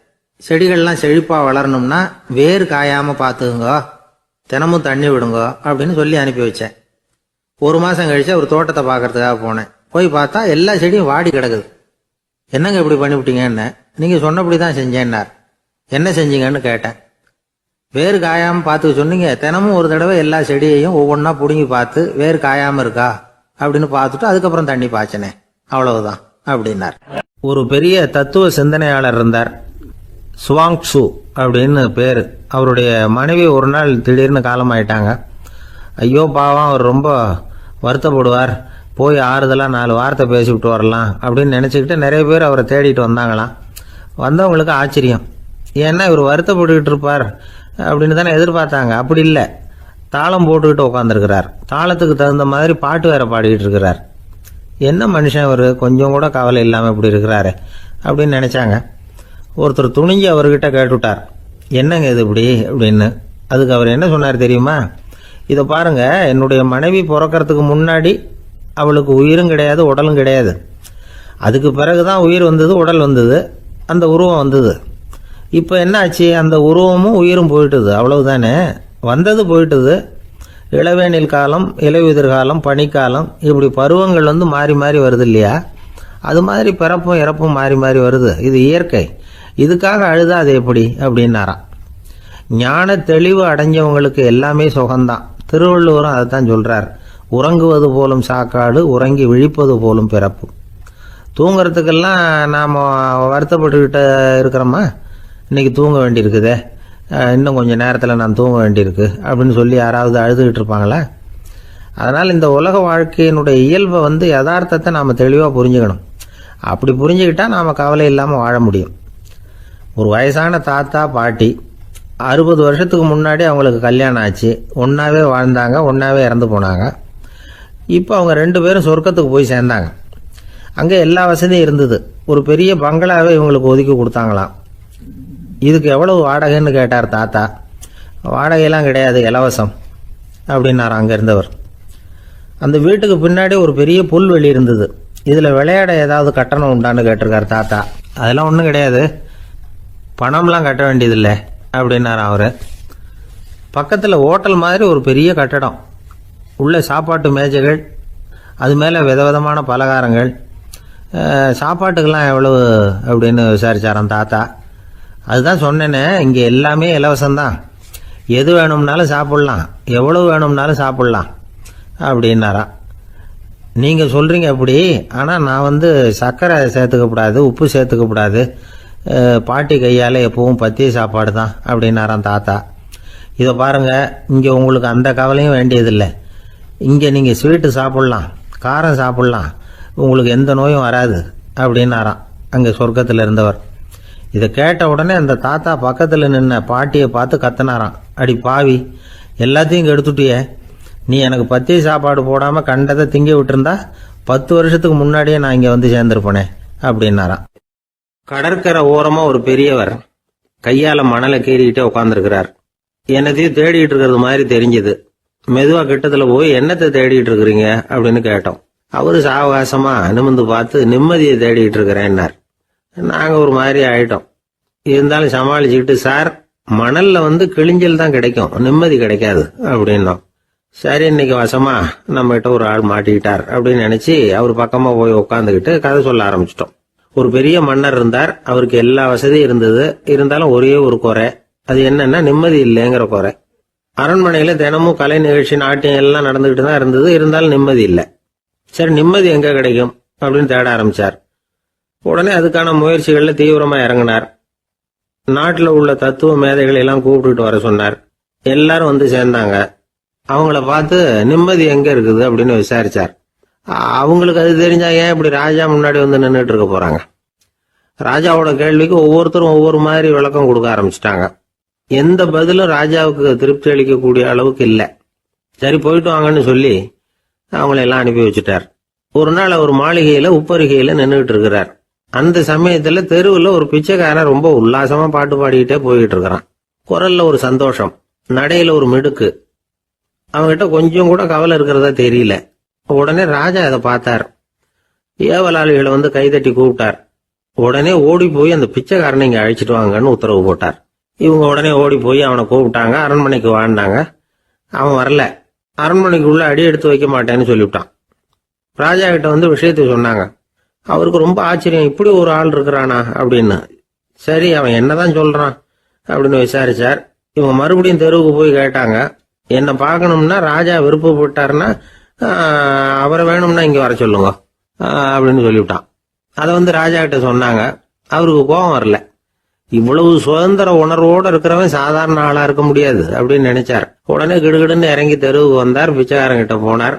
செடிகள்லாம் செழிப்பா வளரணும்னா வேர் காயாம பார்த்துக்குங்க, தினமும் தண்ணி விடுங்க அப்படின்னு சொல்லி அனுப்பி வச்சேன். ஒரு மாசம் கழிச்சு அவர் தோட்டத்தை பார்க்கறதுக்காக போனேன். போய் பார்த்தா எல்லா செடியும் வாடி கிடக்குது. என்னங்க இப்படி பண்ணிவிட்டீங்கன்னு. நீங்க சொன்னபடிதான் செஞ்சேன்னார். என்ன செஞ்சீங்கன்னு கேட்டேன். வேர் காயாம பார்த்துக்க சொன்னீங்க, தினமும் ஒரு தடவை எல்லா செடியையும் ஒவ்வொன்னா புடுங்கி பார்த்து வேர் காயாம இருக்கா அப்படின்னு பார்த்துட்டு அதுக்கப்புறம் தண்ணி பாய்ச்சனே, அவ்வளவுதான் அப்படின்னார். ஒரு பெரிய தத்துவ சிந்தனையாளர் இருந்தார், சுவாங்சு அப்படின்னு பேரு. அவருடைய மனைவி ஒரு நாள் திடீர்னு காலமாயிட்டாங்க. ஐயோ பாவம், அவர் ரொம்ப வருத்தப்படுவார், போய் ஆறுதலாக 4 வார்த்தை பேசிவிட்டு வரலாம் அப்படின்னு நினச்சிக்கிட்டு நிறைய பேர் அவரை தேடிட்டு வந்தாங்களாம். வந்தவங்களுக்கு ஆச்சரியம், ஏன்னா இவர் வருத்தப்பட்டுக்கிட்டு இருப்பார் அப்படின்னு தானே எதிர்பார்த்தாங்க. அப்படி இல்லை, தாளம் போட்டுக்கிட்டு உட்காந்துருக்கிறார். தாளத்துக்கு தகுந்த மாதிரி பாட்டு வேற பாடிக்கிட்டு இருக்கிறார். என்ன மனுஷன் அவர், கொஞ்சம் கூட கவலை இல்லாமல் இப்படி இருக்கிறாரு அப்படின்னு நினச்சாங்க. ஒருத்தர் துணிஞ்சு அவர்கிட்ட கேட்டுவிட்டார், என்னங்க இது இப்படி அப்படின்னு. அதுக்கு அவர் என்ன சொன்னார் தெரியுமா? இதை பாருங்க, என்னுடைய மனைவி பிறக்கிறதுக்கு முன்னாடி அவளுக்கு உயிரும் கிடையாது, உடலும் கிடையாது. அதுக்கு பிறகுதான் உயிர் வந்தது, உடல் வந்தது, அந்த உருவம் வந்தது. இப்போ என்ன ஆச்சு? அந்த உருவமும் உயிரும் போயிட்டுது, அவ்வளவுதானே. வந்தது போயிட்டுது. இளவேனில் காலம், இலையுதிர் காலம், பனிக்காலம், இப்படி பருவங்கள் மாறி மாறி வருது இல்லையா? அது மாதிரி பிறப்பும் இறப்பும் மாறி மாறி வருது. இது இயற்கை. இதுக்காக அழுதா அது எப்படி அப்படின்னாராம். ஞான தெளிவு அடைஞ்சவங்களுக்கு எல்லாமே சுகம்தான். திருவள்ளுவரும் அதை தான் சொல்றார், உறங்குவது போலும் சாக்காடு, உறங்கி விழிப்பது போலும் பிறப்பு. தூங்குறதுக்கெல்லாம் நாம் வருத்தப்பட்டுக்கிட்ட இருக்கிறோமா? இன்னைக்கு தூங்க வேண்டியிருக்குதே, இன்னும் கொஞ்சம் நேரத்தில் நான் தூங்க வேண்டியிருக்கு அப்படின்னு சொல்லி யாராவது அழுதுகிட்டு இருப்பாங்களா? அதனால் இந்த உலக வாழ்க்கையினுடைய இயல்பை யதார்த்தத்தை நாம் தெளிவாக புரிஞ்சுக்கணும். அப்படி புரிஞ்சுக்கிட்டா நாம் கவலை இல்லாமல் வாழ முடியும். ஒரு வயசான தாத்தா பாட்டி 60 வருஷத்துக்கு முன்னாடி அவங்களுக்கு கல்யாணம் ஆச்சு. ஒன்றாவே வாழ்ந்தாங்க, ஒன்றாவே இறந்து போனாங்க. இப்போ அவங்க 2 பேரும் சொர்க்கத்துக்கு போய் சேர்ந்தாங்க. அங்கே எல்லா வசதியும் இருந்தது. ஒரு பெரிய பங்களாவே இவங்களுக்கு ஒதுக்கி கொடுத்தாங்களாம். இதுக்கு எவ்வளவு வாடகைன்னு கேட்டார் தாத்தா. வாடகையெல்லாம் கிடையாது, இலவசம் அப்படின்னார் அங்கே இருந்தவர். அந்த வீட்டுக்கு பின்னாடி ஒரு பெரிய புல்வெளி இருந்தது. இதில் விளையாட ஏதாவது கட்டணம் உண்டான்னு கேட்டிருக்கார் தாத்தா. அதெல்லாம் ஒன்றும் கிடையாது, பணம்லாம் கட்ட வேண்டியதில்லை அப்படின்னார் அவர். பக்கத்தில் ஹோட்டல் மாதிரி ஒரு பெரிய கட்டடம், உள்ள சாப்பாட்டு மேஜைகள், அது மேலே விதவிதமான பலகாரங்கள். சாப்பாட்டுக்கெல்லாம் எவ்வளவு அப்படின்னு விசாரிச்சாராம் தாத்தா. அதுதான் சொன்னேனே, இங்கே எல்லாமே இலவசம்தான், எது வேணும்னாலும் சாப்பிட்லாம், எவ்வளவு வேணும்னாலும் சாப்பிட்லாம் அப்படின்னாராம். நீங்கள் சொல்கிறீங்க அப்படி, ஆனால் நான் சர்க்கரை சேர்த்துக்கப்படாது, உப்பு சேர்த்துக்கப்படாது, பாட்டி கையால் எப்பவும் பத்திய சாப்பாடு தான் அப்படின்னாராம் தாத்தா. இதை பாருங்கள், இங்கே உங்களுக்கு அந்த கவலையும் வேண்டியதில்லை. இங்கே நீங்கள் ஸ்வீட்டு சாப்பிட்லாம், காரம் சாப்பிட்லாம், உங்களுக்கு எந்த நோயும் வராது அப்படின்னாராம் அங்கே சொர்க்கத்தில் இருந்தவர். இதை கேட்ட உடனே அந்த தாத்தா பக்கத்தில் நின்ன பாட்டியை பார்த்து கத்தினாராம், அடி பாவி, எல்லாத்தையும் இங்கே எடுத்துட்டியே, நீ எனக்கு பத்திய சாப்பாடு போடாமல் கண்டதை திங்க விட்டுருந்தா 10 வருஷத்துக்கு முன்னாடியே நான் இங்கே வந்து சேர்ந்துருப்பேனே அப்படின்னாராம். கடற்கரை ஓரமாக ஒரு பெரியவர் கையால் மணலை கீறிக்கிட்டே உட்காந்துருக்கிறார். என்னத்தையும் தேடிட்டு இருக்கிறது மாதிரி தெரிஞ்சுது. மெதுவாக கிட்டத்தில் போய் என்னத்தை தேடிட்டு இருக்கிறீங்க அப்படின்னு கேட்டோம். அவரு சாவகாசமா நிமிந்து பார்த்து நிம்மதியை தேடிட்டு இருக்கிறேன்னார். நாங்கள் ஒரு மாதிரி ஆயிட்டோம். இருந்தாலும் சமாளிச்சுக்கிட்டு, சார், மணல்ல கிழிஞ்சல் தான் கிடைக்கும், நிம்மதி கிடைக்காது அப்படின்னோம். சரி, இன்னைக்கு வசமா நம்ம கிட்ட ஒரு ஆள் மாட்டிக்கிட்டார் அப்படின்னு நினைச்சு அவர் பக்கமா போய் உட்காந்துக்கிட்டு கதை சொல்ல ஆரம்பிச்சிட்டோம். ஒரு பெரிய மன்னர் இருந்தார். அவருக்கு எல்லா வசதியும் இருந்தது. இருந்தாலும் ஒரே ஒரு குறை. அது என்னன்னா நிம்மதி இல்லைங்கிற குறை. அரண்மனையில தினமும் கலை நிகழ்ச்சி, நாட்டியம் எல்லாம் நடந்துகிட்டு தான் இருந்தது. இருந்தாலும் நிம்மதி இல்லை. சரி, நிம்மதி எங்க கிடைக்கும் அப்படின்னு தேட ஆரம்பிச்சார். உடனே அதுக்கான முயற்சிகள்ல தீவிரமா இறங்கினார். நாட்டில் உள்ள தத்துவ மேதைகளை எல்லாம் கூப்பிட்டுட்டு வர சொன்னார். எல்லாரும் வந்து சேர்ந்தாங்க. அவங்கள பார்த்து நிம்மதி எங்க இருக்குது அப்படின்னு விசாரிச்சார். அவங்களுக்கு அது தெரிஞ்சா ஏன் இப்படி ராஜா முன்னாடி வந்து நின்றுட்டு இருக்க போறாங்க? ராஜாவோட கேள்விக்கு ஒவ்வொருத்தரும் ஒவ்வொரு மாதிரி விளக்கம் கொடுக்க ஆரம்பிச்சிட்டாங்க. எந்த பதிலும் ராஜாவுக்கு திருப்தி அளிக்கக்கூடிய அளவுக்கு இல்லை. சரி, போயிட்டு வாங்கன்னு சொல்லி அவங்கள எல்லாம் அனுப்பி வச்சுட்டார். ஒரு நாள் அவர் மாளிகையில உப்பருகையில நின்றுட்டு இருக்கிறார். அந்த சமயத்துல தெருவில் ஒரு பிச்சைக்காரன் ரொம்ப உல்லாசமா பாட்டு பாடிக்கிட்டே போயிட்டு இருக்கிறான். குரல்ல ஒரு சந்தோஷம், நடையில ஒரு மிடுக்கு. அவன்கிட்ட கொஞ்சம் கூட கவலை இருக்கிறதா தெரியல. உடனே ராஜா அதை பார்த்தார். ஏவலாளிகளை கைதட்டி கூப்பிட்டார். உடனே ஓடி போய் அந்த பிச்சைக்காரனை இங்க அழைச்சிட்டு வாங்கன்னு உத்தரவு போட்டார். இவங்க உடனே ஓடி போய் அவனை கூப்பிட்டாங்க. அரண்மனைக்கு வாழ்ந்தாங்க. அவன் வரல. அரண்மனைக்குள்ள அடி எடுத்து வைக்க மாட்டேன்னு சொல்லிவிட்டான். ராஜா கிட்ட விஷயத்தை சொன்னாங்க. அவருக்கு ரொம்ப ஆச்சரியம், இப்படி ஒரு ஆள் இருக்கிறானா அப்படின்னு. சரி, அவன் என்னதான் சொல்றான் அப்படின்னு விசாரிச்சார். இவங்க மறுபடியும் தெருவுக்கு போய் கேட்டாங்க. என்ன பார்க்கணும்னா ராஜா விருப்பப்பட்டாருன்னா அவரை வேணும்னா இங்க வர சொல்லுங்க அப்படின்னு சொல்லிவிட்டான். அதை ராஜா கிட்ட சொன்னாங்க. அவருக்கு கோபம் வரல. இவ்வளவு சுதந்திர உணர்வோடு இருக்கிறவன் சாதாரண ஆளா இருக்க முடியாது அப்படின்னு நினைச்சார். உடனே கிடுகிடுன்னு இறங்கி தெருவுக்கு வந்தார். பிச்சைக்காரங்கிட்ட போனார்.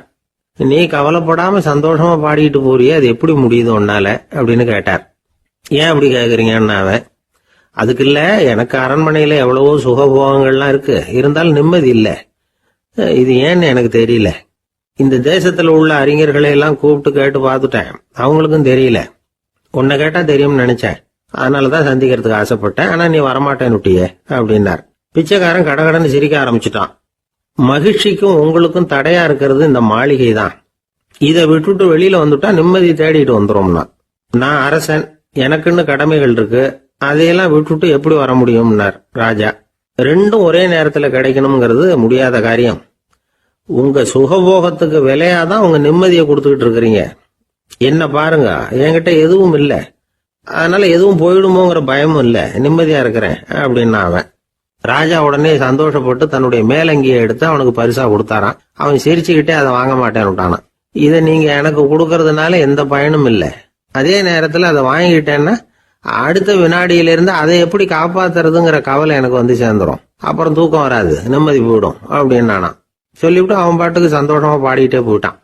நீ கவலைப்படாம சந்தோஷமா பாடிட்டு போறியே, அது எப்படி முடியுது உன்னால அப்படின்னு கேட்டார். ஏன் அப்படி கேக்குறீங்கன்னா, அவன் அதுக்கு இல்ல, எனக்கு அரண்மனையில எவ்வளவோ சுகபோகங்கள்லாம் இருக்கு, இருந்தாலும் நிம்மதி இல்லை. இது ஏன்னு எனக்கு தெரியல. இந்த தேசத்துல உள்ள அறிஞர்களை எல்லாம் கூப்பிட்டு கேட்டு பார்த்துட்டேன், அவங்களுக்கும் தெரியல. உன்னை கேட்டா தெரியும்னு நினைச்சேன், அதனாலதான் சந்திக்கிறதுக்கு ஆசைப்பட்டேன். ஆனா நீ வரமாட்டேன்னு விட்டியே அப்படின்னார். பிச்சைக்காரன் கடகடன்னு சிரிக்க ஆரம்பிச்சுட்டான். மகிழ்ச்சிக்கும் உங்களுக்கும் தடையா இருக்கிறது இந்த மாளிகை தான். இதை விட்டுட்டு வெளியில வந்துட்டா நிம்மதி தேடிட்டு வந்துரும்னா. நான் அரசன், எனக்குன்னு கடமைகள் இருக்கு, அதையெல்லாம் விட்டுட்டு எப்படி வர முடியும்னார் ராஜா. ரெண்டும் ஒரே நேரத்துல கிடைக்கணுங்கிறது முடியாத காரியம். உங்க சுகபோகத்துக்கு விலையாதான் உங்க நிம்மதியை கொடுத்துக்கிட்டு இருக்கிறீங்க. என்ன பாருங்க, என்கிட்ட எதுவும் இல்லை, அதனால எதுவும் போயிடுமோங்கிற பயமும் இல்லை, நிம்மதியா இருக்கிறேன் அப்படின்னா அவன். ராஜா உடனே சந்தோஷப்பட்டு தன்னுடைய மேலங்கியை எடுத்து அவனுக்கு பரிசா கொடுத்தாரான். அவன் சிரிச்சுக்கிட்டே அதை வாங்க மாட்டேன்னு விட்டானான். இதை நீங்க எனக்கு கொடுக்கறதுனால எந்த பயனும் இல்லை, அதே நேரத்துல அதை வாங்கிட்டேன்னா அடுத்த வினாடியிலிருந்து அதை எப்படி காப்பாத்துறதுங்கிற கவலை எனக்கு சேர்ந்துரும். அப்புறம் தூக்கம் வராது, நிம்மதி போயிடும் அப்படின்னானா. சொல்லிவிட்டு அவன் பாட்டுக்கு சந்தோஷமா பாடிட்டே போயிட்டான்.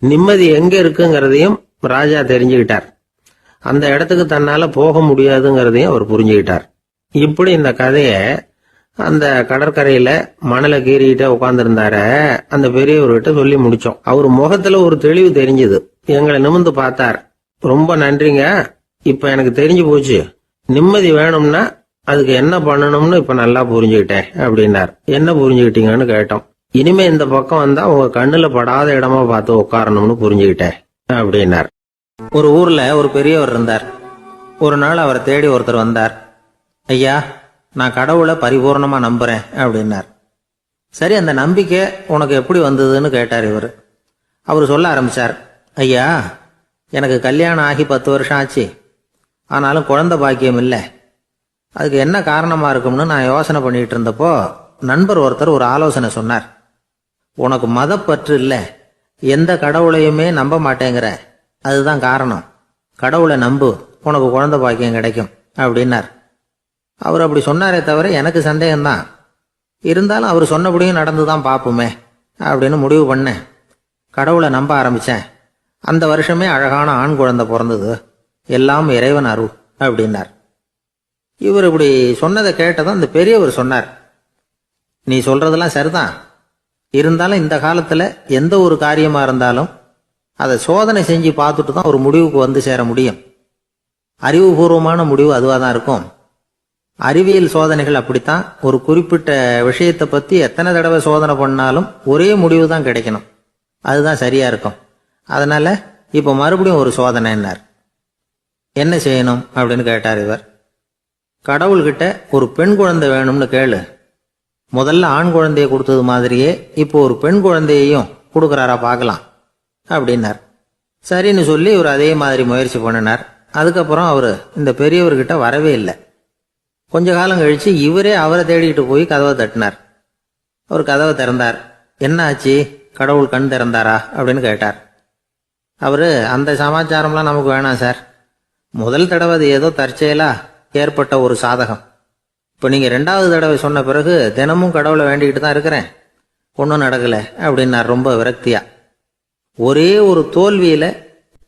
நிம்மதி எங்க இருக்குங்கிறதையும் ராஜா தெரிஞ்சுக்கிட்டார். அந்த இடத்துக்கு தன்னால போக முடியாதுங்கிறதையும் அவர் புரிஞ்சுக்கிட்டார். இப்படி இந்த கதைய அந்த கடற்கரையில மணலை கீறிக்கிட்டே உட்கார்ந்துருந்தார அந்த பெரியவர்கிட்ட சொல்லி முடிச்சோம். அவர் முகத்துல ஒரு தெளிவு தெரிஞ்சது. எங்களை நிமிர்ந்து பார்த்தார். ரொம்ப நன்றிங்க, இப்ப எனக்கு தெரிஞ்சு போச்சு, நிம்மதி வேணும்னா அதுக்கு என்ன பண்ணணும்னு இப்ப நல்லா புரிஞ்சுக்கிட்டேன் அப்படின்னார். என்ன புரிஞ்சுக்கிட்டீங்கன்னு கேட்டோம். இனிமே இந்த பக்கம் வந்தா உங்க கண்ணுல படாத இடமா பார்த்து உட்காரணும்னு புரிஞ்சுக்கிட்டேன் அப்படின்னார். ஒரு ஊர்ல ஒரு பெரியவர் இருந்தார். ஒரு நாள் அவரை தேடி ஒருத்தர் வந்தார். ஐயா, நான் கடவுளை பரிபூர்ணமா நம்புறேன் அப்படின்னார். சரி, அந்த நம்பிக்கை உனக்கு எப்படி வந்ததுன்னு கேட்டார் இவர். அவர் சொல்ல ஆரம்பிச்சார். ஐயா, எனக்கு கல்யாணம் ஆகி 10 வருஷம் ஆச்சு, ஆனாலும் குழந்தை பாக்கியம் இல்லை. அதுக்கு என்ன காரணமா இருக்கும்னு நான் யோசனை பண்ணிட்டு இருந்தப்போ நண்பர் ஒருத்தர் ஒரு ஆலோசனை சொன்னார். உனக்கு மதப்பற்று இல்லை, எந்த கடவுளையுமே நம்ப மாட்டேங்கிற, அதுதான் காரணம். கடவுளை நம்பு, உனக்கு குழந்தை பாக்கியம் கிடைக்கும் அப்படின்னார். அவர் அப்படி சொன்னாரே தவிர எனக்கு சந்தேகம்தான். இருந்தாலும் அவர் சொன்னபடியும் நடந்து தான் பார்ப்போமே அப்படின்னு முடிவு பண்ணேன். கடவுளை நம்ப ஆரம்பித்தேன். அந்த வருஷமே அழகான ஆண் குழந்தை பிறந்தது. எல்லாம் இறைவன் அருள் அப்படின்னார். இவர் இப்படி சொன்னதை கேட்டதும் அந்த பெரியவர் சொன்னார், நீ சொல்றதெல்லாம் சரிதான். இருந்தாலும் இந்த காலத்தில் எந்த ஒரு காரியமாக இருந்தாலும் அதை சோதனை செஞ்சு பார்த்துட்டு தான் ஒரு முடிவுக்கு வந்து சேர முடியும். அறிவுபூர்வமான முடிவு அதுவாக தான் இருக்கும். அறிவியல் சோதனைகள் அப்படித்தான். ஒரு குறிப்பிட்ட விஷயத்தை பற்றி எத்தனை தடவை சோதனை பண்ணாலும் ஒரே முடிவு தான் கிடைக்கணும். அதுதான் சரியா இருக்கும். அதனால இப்போ மறுபடியும் ஒரு சோதனைன்னார். என்ன செய்யணும் அப்படின்னு கேட்டார் இவர். கடவுள்கிட்ட ஒரு பெண் குழந்தை வேணும்னு கேளு. முதல்ல ஆண் குழந்தையை கொடுத்தது மாதிரியே இப்போ ஒரு பெண் குழந்தையையும் கொடுக்குறாரா பார்க்கலாம் அப்படின்னார். சரின்னு சொல்லி இவர் அதே மாதிரி முயற்சி பண்ணினார். அதுக்கப்புறம் அவர் இந்த பெரியவர்கிட்ட வரவே இல்லை. கொஞ்ச காலம் கழிச்சு இவரே அவரை தேடிக்கிட்டு போய் கதவை தட்டினார். அவர் கதவை திறந்தார். என்ன ஆச்சு, கடவுள் கண் திறந்தாரா அப்படின்னு கேட்டார். அவர், அந்த சமாச்சாரம்லாம் நமக்கு வேணாம் சார். முதல் தடவை அது ஏதோ தற்செயலா ஏற்பட்ட ஒரு சாதகம். இப்போ நீங்கள் 2வது தடவை சொன்ன பிறகு தினமும் கடவுளை வேண்டிக்கிட்டு தான் இருக்கிறேன், ஒன்றும் நடக்கலை அப்படின்னார் ரொம்ப விரக்தியா. ஒரே ஒரு தோல்வியில்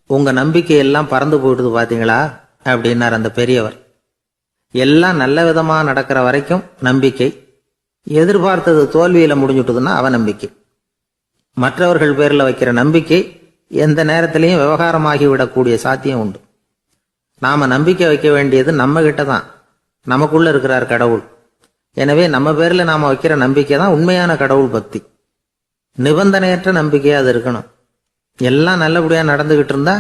உங்கள் நம்பிக்கையெல்லாம் பறந்து போயிடுது பார்த்தீங்களா அப்படின்னார் அந்த பெரியவர். எல்லாம் நல்ல விதமாக நடக்கிற வரைக்கும் நம்பிக்கை, எதிர்பார்த்தது தோல்வியில் முடிஞ்சுட்டுதுன்னா அவநம்பிக்கை. மற்றவர்கள் பேரில் வைக்கிற நம்பிக்கை எந்த நேரத்திலையும் விவகாரமாகி விடக்கூடிய சாத்தியம் உண்டு. நாம் நம்பிக்கை வைக்க வேண்டியது நம்ம கிட்ட தான். நமக்குள்ள இருக்கிறார் கடவுள். எனவே நம்ம பேரில் நாம் வைக்கிற நம்பிக்கை தான் உண்மையான கடவுள் பக்தி. நிபந்தனையற்ற நம்பிக்கையாக அது இருக்கணும். எல்லாம் நல்லபடியாக நடந்துகிட்டு இருந்தா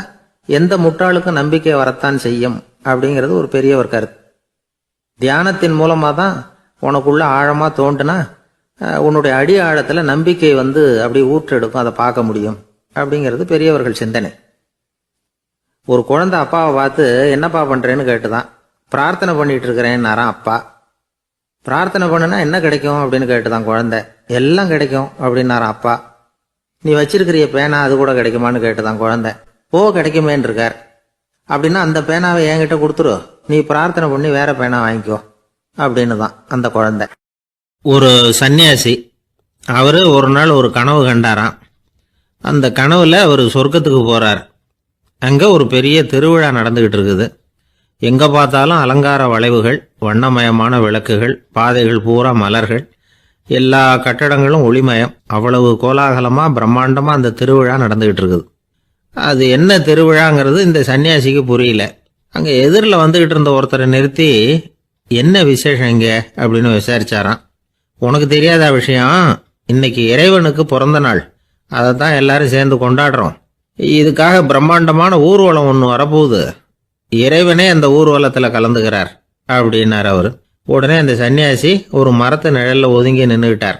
எந்த முட்டாளுக்கும் நம்பிக்கை வரத்தான் செய்யும் அப்படிங்கிறது ஒரு பெரியவர் கருத்து. தியானத்தின் மூலமாக தான் உனக்குள்ள ஆழமாக தோண்டுனா உன்னுடைய அடி ஆழத்தில் நம்பிக்கை வந்து அப்படி ஊற்றெடுக்கும், அதை பார்க்க முடியும் அப்படிங்கிறது பெரியவர்கள் சிந்தனை. ஒரு குழந்தை அப்பாவை பார்த்து என்னப்பா பண்ணுறேன்னு கேட்டுதான். பிரார்த்தனை பண்ணிட்டு இருக்கிறேன்னாராம் அப்பா. பிரார்த்தனை பண்ணுனா என்ன கிடைக்கும் அப்படின்னு கேட்டுதான் குழந்தை. எல்லாம் கிடைக்கும் அப்படின்னாராம் அப்பா. நீ வச்சிருக்கிறிய பேனா அது கூட கிடைக்குமான்னு கேட்டுதான் குழந்தை. ஓ, கிடைக்குமேன்னு இருக்கார். அப்படின்னா அந்த பேனாவை என்கிட்ட கொடுத்துரு, நீ பிரார்த்தனை பண்ணி வேற பேனா வாங்கிக்கோ அப்படின்னு தான் அந்த குழந்தை. ஒரு சன்னியாசி அவர் ஒரு நாள் ஒரு கனவு கண்டாராம். அந்த கனவுல அவர் சொர்க்கத்துக்கு போறார். அங்கே ஒரு பெரிய திருவிழா நடந்துகிட்டு இருக்குது. எங்கே பார்த்தாலும் அலங்கார வளைவுகள், வண்ணமயமான விளக்குகள், பாதைகள் பூரா மலர்கள், எல்லா கட்டடங்களும் ஒளிமயம். அவ்வளவு கோலாகலமாக பிரம்மாண்டமாக அந்த திருவிழா நடந்துகிட்டு இருக்குது. அது என்ன திருவிழாங்கிறது இந்த சன்னியாசிக்கு புரியல. அங்கே எதிரில் வந்துகிட்டு இருந்த ஒருத்தரை நிறுத்தி, என்ன விசேஷம் இங்கே அப்படின்னு விசாரிச்சாராம். உனக்கு தெரியாத விஷயம், இன்னைக்கு இறைவனுக்கு பிறந்த நாள், அதை தான் எல்லாரும் சேர்ந்து கொண்டாடுறோம். இதுக்காக பிரம்மாண்டமான ஊர்வலம் ஒன்று வரப்போகுது. இறைவனே அந்த ஊர்வலத்தில் கலந்துக்கிறார் அப்படின்னார் அவர். உடனே அந்த சன்னியாசி ஒரு மரத்து நிழலில் ஒதுங்கி நின்றுக்கிட்டார்.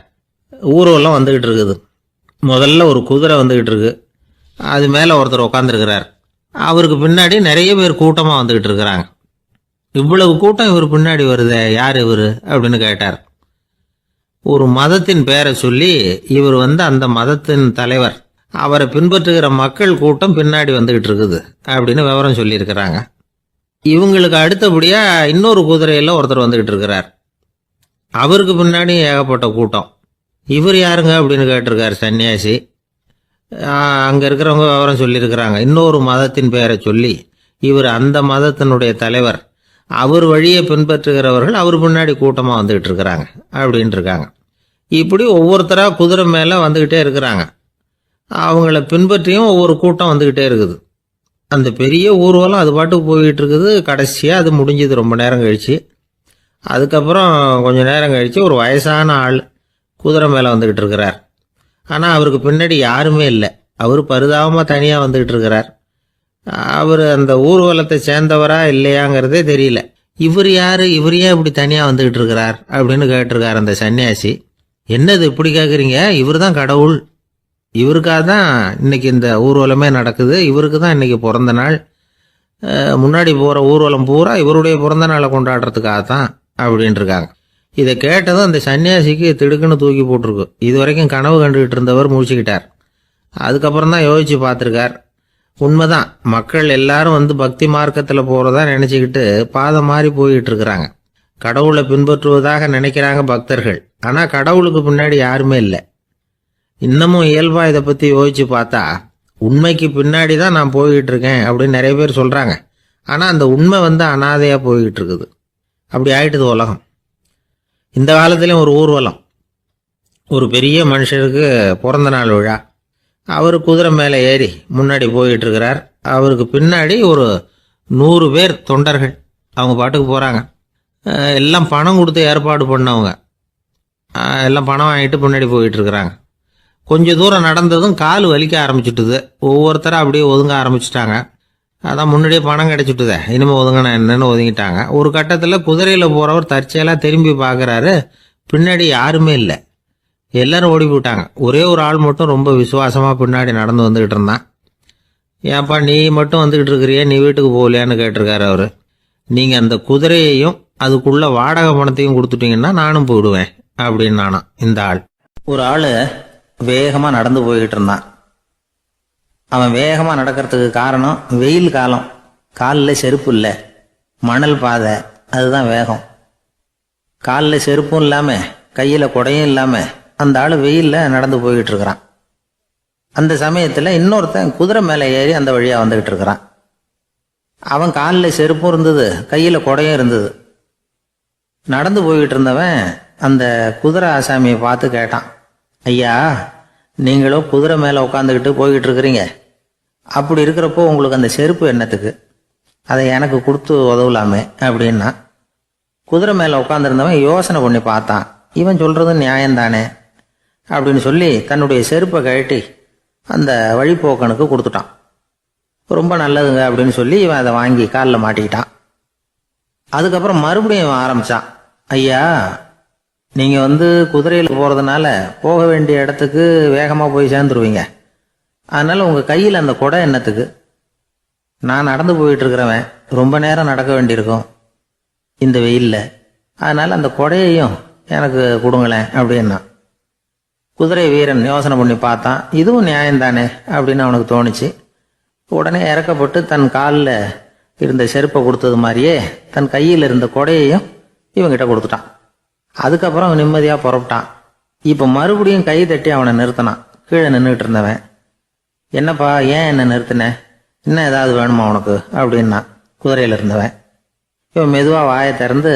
ஊர்வலம் வந்துக்கிட்டு இருக்குது. முதல்ல ஒரு குதிரை வந்துக்கிட்டு இருக்கு. அது மேலே ஒருத்தர் உட்காந்துருக்கிறார். அவருக்கு பின்னாடி நிறைய பேர் கூட்டமாக வந்துக்கிட்டு இருக்கிறாங்க. இவ்வளவு கூட்டம் இவர் பின்னாடி வருதே, யார் இவர் அப்படின்னு கேட்டார். ஒரு மதத்தின் பெயரை சொல்லி, இவர் அந்த மதத்தின் தலைவர், அவரை பின்பற்றுகிற மக்கள் கூட்டம் பின்னாடி வந்துகிட்டு இருக்குது அப்படின்னு விவரம் சொல்லியிருக்கிறாங்க. இவங்களுக்கு அடுத்தபடியா இன்னொரு குதிரையில் ஒருத்தர் வந்துகிட்டு இருக்கிறார். அவருக்கு பின்னாடி ஏகப்பட்ட கூட்டம். இவர் யாருங்க அப்படின்னு கேட்டிருக்கார் சன்னியாசி. அங்கே இருக்கிறவங்க விவரம் சொல்லியிருக்கிறாங்க. இன்னொரு மதத்தின் பெயரை சொல்லி, இவர் அந்த மதத்தினுடைய தலைவர், அவர் வழியை பின்பற்றுகிறவர்கள் அவர் பின்னாடி கூட்டமாக வந்துகிட்டு இருக்கிறாங்க அப்படின்ட்டு இருக்காங்க. இப்படி ஒவ்வொருத்தராக குதிரை மேலே வந்துக்கிட்டே இருக்கிறாங்க. அவங்கள பின்பற்றியும் ஒவ்வொரு கூட்டம் வந்துக்கிட்டே இருக்குது. அந்த பெரிய ஊர்வலம் அது பாட்டுக்கு போய்கிட்டு இருக்குது. கடைசியாக அது முடிஞ்சது ரொம்ப நேரம் கழிச்சு. அதுக்கப்புறம் கொஞ்சம் நேரம் கழித்து ஒரு வயசான ஆள் குதிரை மேலே வந்துக்கிட்டு இருக்கிறார். ஆனால் அவருக்கு பின்னாடி யாருமே இல்லை. அவர் பரிதாபமாக தனியாக வந்துக்கிட்டு இருக்கிறார். அவர் அந்த ஊர்வலத்தை சேர்ந்தவரா இல்லையாங்கிறதே தெரியல. இவர் யார், இவர் ஏன் இப்படி தனியாக வந்துக்கிட்டு இருக்கிறார் அப்படின்னு கேட்டிருக்கார் அந்த சன்னியாசி. என்னது இப்படி கேட்குறீங்க, இவர் தான் கடவுள், இவருக்காக தான் இன்னைக்கு இந்த ஊர்வலமே நடக்குது, இவருக்கு தான் இன்னைக்கு பிறந்த நாள், முன்னாடி போகிற ஊர்வலம் பூரா இவருடைய பிறந்த நாளை கொண்டாடுறதுக்காக தான் அப்படின்ட்டு இருக்காங்க. இதை கேட்டதும் அந்த சன்னியாசிக்கு திடுக்குன்னு தூக்கி போட்டிருக்கு. இது வரைக்கும் கனவு கண்டுகிட்டு இருந்தவர் முடிச்சுக்கிட்டார். அதுக்கப்புறம் தான் யோசிச்சு பார்த்துருக்கார். உண்மைதான், மக்கள் எல்லாரும் வந்து பக்தி மார்க்கத்தில் போகிறதா நினச்சிக்கிட்டு பாதம் மாறி போயிட்டு இருக்கிறாங்க. கடவுளை பின்பற்றுவதாக நினைக்கிறாங்க பக்தர்கள். ஆனால் கடவுளுக்கு பின்னாடி யாருமே இல்லை. இன்னமும் இயல்பாக இதை பற்றி யோசிச்சு பார்த்தா உண்மைக்கு பின்னாடி தான் நான் போய்கிட்டு இருக்கேன் அப்படின்னு நிறைய பேர் சொல்கிறாங்க. ஆனால் அந்த உண்மை வந்து அனாதையாக போய்கிட்டு இருக்குது. அப்படி ஆயிட்டுது உலகம். இந்த காலத்துலேயும் ஒரு ஊர்வலம், ஒரு பெரிய மனுஷருக்கு பிறந்த நாள் விழா. அவர் குதிரை மேலே ஏறி முன்னாடி போயிட்டு இருக்கிறார். அவருக்கு பின்னாடி ஒரு 100 பேர் தொண்டர்கள் அவங்க பாட்டுக்கு போகிறாங்க. எல்லாம் பணம் கொடுத்து ஏற்பாடு பண்ணவங்க. எல்லாம் பணம் வாங்கிட்டு முன்னாடி போயிட்டு இருக்கிறாங்க. கொஞ்சம் தூரம் நடந்ததும் கால் வலிக்க ஆரம்பிச்சுட்டுது. ஒவ்வொருத்தரும் அப்படியே ஒதுங்க ஆரம்பிச்சிட்டாங்க. அதான் முன்னாடியே பணம் கிடைச்சிட்டுதே, இனிமேல் ஒதுங்கினா என்னன்னு ஒதுங்கிட்டாங்க. ஒரு கட்டத்தில் குதிரையில் போகிறவர் தற்செயலாக திரும்பி பார்க்குறாரு, பின்னாடி யாருமே இல்லை. எல்லாரும் ஓடி போயிட்டாங்க. ஒரே ஒரு ஆள் மட்டும் ரொம்ப விசுவாசமாக பின்னாடி நடந்து வந்துக்கிட்டு இருந்தான். ஏன்ப்பா நீ மட்டும் வந்துக்கிட்டு இருக்கிறியே, நீ வீட்டுக்கு போகலையான்னு கேட்டிருக்காரு அவர். நீங்கள் அந்த குதிரையையும் அதுக்குள்ள வாடகை பணத்தையும் கொடுத்துட்டீங்கன்னா நானும் போயிடுவேன் அப்படின்னு நானாம் இந்த ஆள். ஒரு ஆள் வேகமாக நடந்து போய்கிட்டு இருந்தான். அவன் வேகமாக நடக்கிறதுக்கு காரணம் வெயில் காலம், காலில் செருப்பு இல்லை, மணல் பாதை, அதுதான் வேகம். காலில் செருப்பும் இல்லாமல் கையில் குடையும் இல்லாமல் அந்த ஆள் வெயிலில் நடந்து போய்கிட்டு இருக்கிறான். அந்த சமயத்தில் இன்னொருத்தன் குதிரை மேலே ஏறி அந்த வழியாக வந்துக்கிட்டு இருக்கிறான். அவன் காலில் செருப்பும் இருந்தது, கையில் குடையும் இருந்தது. நடந்து போய்கிட்டு இருந்தவன் அந்த குதிரை ஆசாமியை பார்த்து கேட்டான், ஐயா நீங்களும் குதிரை மேலே உட்காந்துக்கிட்டு போய்கிட்டு இருக்கிறீங்க, அப்படி இருக்கிறப்போ உங்களுக்கு அந்த செருப்பு என்னத்துக்கு, அதை எனக்கு கொடுத்து உதவலாமே அப்படின்னா. குதிரை மேலே உட்காந்துருந்தவன் யோசனை பண்ணி பார்த்தான். இவன் சொல்கிறது நியாயம்தானே அப்படின்னு சொல்லி தன்னுடைய செருப்பை கழட்டி அந்த வழிப்போக்கனுக்கு கொடுத்துட்டான். ரொம்ப நல்லதுங்க அப்படின்னு சொல்லி இவன் அதை வாங்கி காலில் மாட்டிக்கிட்டான். அதுக்கப்புறம் மறுபடியும் இவன் ஆரம்பித்தான், ஐயா நீங்கள் வந்து குதிரையில் போகிறதுனால போக வேண்டிய இடத்துக்கு வேகமாக போய் சேர்ந்துருவீங்க, அதனால் உங்கள் கையில் அந்த குடை என்னத்துக்கு, நான் நடந்து போயிட்டுருக்கிறவன் ரொம்ப நேரம் நடக்க வேண்டியிருக்கும் இந்த வெயிலில், அதனால் அந்த குடையையும் எனக்கு கொடுங்களேன் அப்படின்னா. குதிரை வீரன் யோசனை பண்ணி பார்த்தான், இதுவும் நியாயம்தானே அப்படின்னு அவனுக்கு தோணுச்சு. உடனே இறக்கப்பட்டு தன் காலில் இருந்த செருப்பை கொடுத்தது மாதிரியே தன் கையில் இருந்த குடையையும் இவங்கிட்ட கொடுத்துட்டான். அதுக்கப்புறம் அவன் நிம்மதியாக புறப்பட்டான். இப்போ மறுபடியும் கை தட்டி அவனை நிறுத்தினான். கீழே நின்றுட்டு இருந்தவன், என்னப்பா ஏன் என்ன நிறுத்தின, இன்னும் ஏதாவது வேணுமா உனக்கு அப்படின்னா குதிரையில் இருந்தவன். இவன் மெதுவாக வாயை திறந்து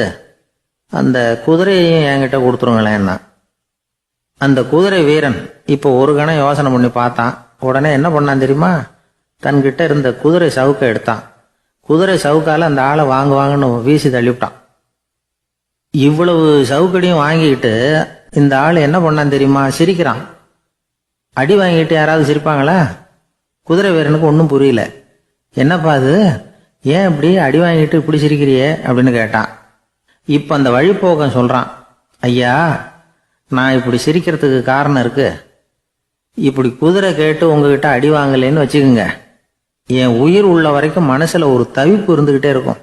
அந்த குதிரையையும் என்கிட்ட கொடுத்துருங்களேன்னா. அந்த குதிரை வீரன் இப்போ ஒரு கணம் யோசனை பண்ணி பார்த்தான். உடனே என்ன பண்ணான் தெரியுமா, தன்கிட்ட இருந்த குதிரை சவுக்கை எடுத்தான். குதிரை சவுக்கால் அந்த ஆளை வாங்குவாங்கன்னு வீசி தள்ளிவிட்டான். இவ்வளவு சவுக்கடியும் வாங்கிக்கிட்டு இந்த ஆள் என்ன பண்ணான் தெரியுமா, சிரிக்கிறான். அடி வாங்கிட்டு யாராவது சிரிப்பாங்களா? குதிரை வீரனுக்கு ஒன்றும் புரியல. என்னப்பா அது, ஏன் இப்படி அடி வாங்கிட்டு இப்படி சிரிக்கிறியே அப்படின்னு கேட்டான். இப்போ அந்த வழிப்போக்கன் சொல்கிறான், ஐயா நான் இப்படி சிரிக்கிறதுக்கு காரணம் இருக்கு. இப்படி குதிரை கேட்டு உங்ககிட்ட அடி வாங்கலேன்னு வச்சுக்கோங்க, என் உயிர் உள்ள வரைக்கும் மனசில் ஒரு தவிப்பு இருந்துக்கிட்டே இருக்கும்.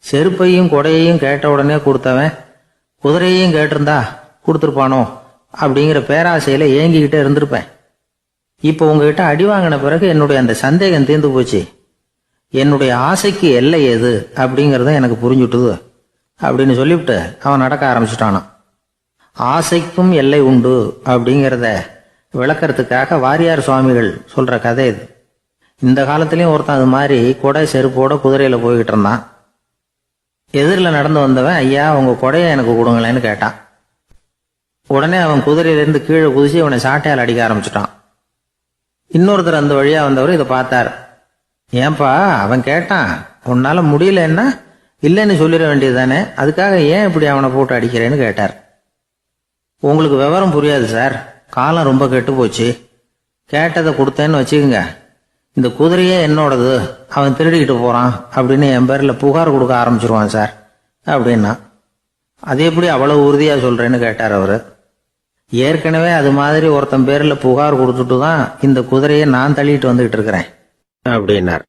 செருப்பையும் கொடையையும் கேட்ட உடனே கொடுத்தவன் குதிரையையும் கேட்டிருந்தா கொடுத்துருப்பானோ அப்படிங்கிற பேராசையில் ஏங்கிக்கிட்டே இருந்திருப்பேன். இப்போ உங்ககிட்ட அடி வாங்கின பிறகு என்னுடைய அந்த சந்தேகம் தீர்ந்து போச்சு. என்னுடைய ஆசைக்கு எல்லை எது அப்படிங்கிறத எனக்கு புரிஞ்சுட்டுது அப்படின்னு சொல்லிவிட்டு அவன் நடக்க ஆரம்பிச்சிட்டானான். ஆசைக்கும் எல்லை உண்டு அப்படிங்கிறத விளக்கறதுக்காக வாரியார் சுவாமிகள் சொல்கிற கதை இது. இந்த காலத்துலேயும் ஒருத்தன் அது மாதிரி கொடை செருப்போட குதிரையில் போய்கிட்டு இருந்தான். எதிரில் நடந்து வந்தவன், ஐயா உங்கள் கொடையை எனக்கு கொடுங்களேன்னு கேட்டான். உடனே அவன் குதிரையிலேருந்து கீழே குதிச்சு அவனை சாட்டையால் அடிக்க ஆரம்பிச்சிட்டான். இன்னொருத்தர் அந்த வழியாக வந்தவர் இதை பார்த்தார். ஏன்பா அவன் கேட்டான், உன்னால் முடியலன்னா இல்லைன்னு சொல்லிட வேண்டியது தானே, அதுக்காக ஏன் இப்படி அவனை போட்டு அடிக்கிறேன்னு கேட்டார். உங்களுக்கு விவரம் புரியாது சார், காலம் ரொம்ப கெட்டு போச்சு. கேட்டதை கொடுத்தேன்னு வச்சுக்கோங்க, இந்த குதிரையே என்னோடது, அவன் திருடிக்கிட்டு போகிறான் அப்படின்னு என் பேரில் புகார் கொடுக்க ஆரம்பிச்சிருவான் சார் அப்படின்னா. அது எப்படி அவ்வளோ உறுதியாக சொல்கிறேன்னு கேட்டார் அவர். ஏற்கனவே அது மாதிரி ஒருத்தன் பேரில் புகார் கொடுத்துட்டு தான் இந்த குதிரையை நான் தள்ளிட்டு வந்துக்கிட்டு இருக்கிறேன் அப்படின்னார்.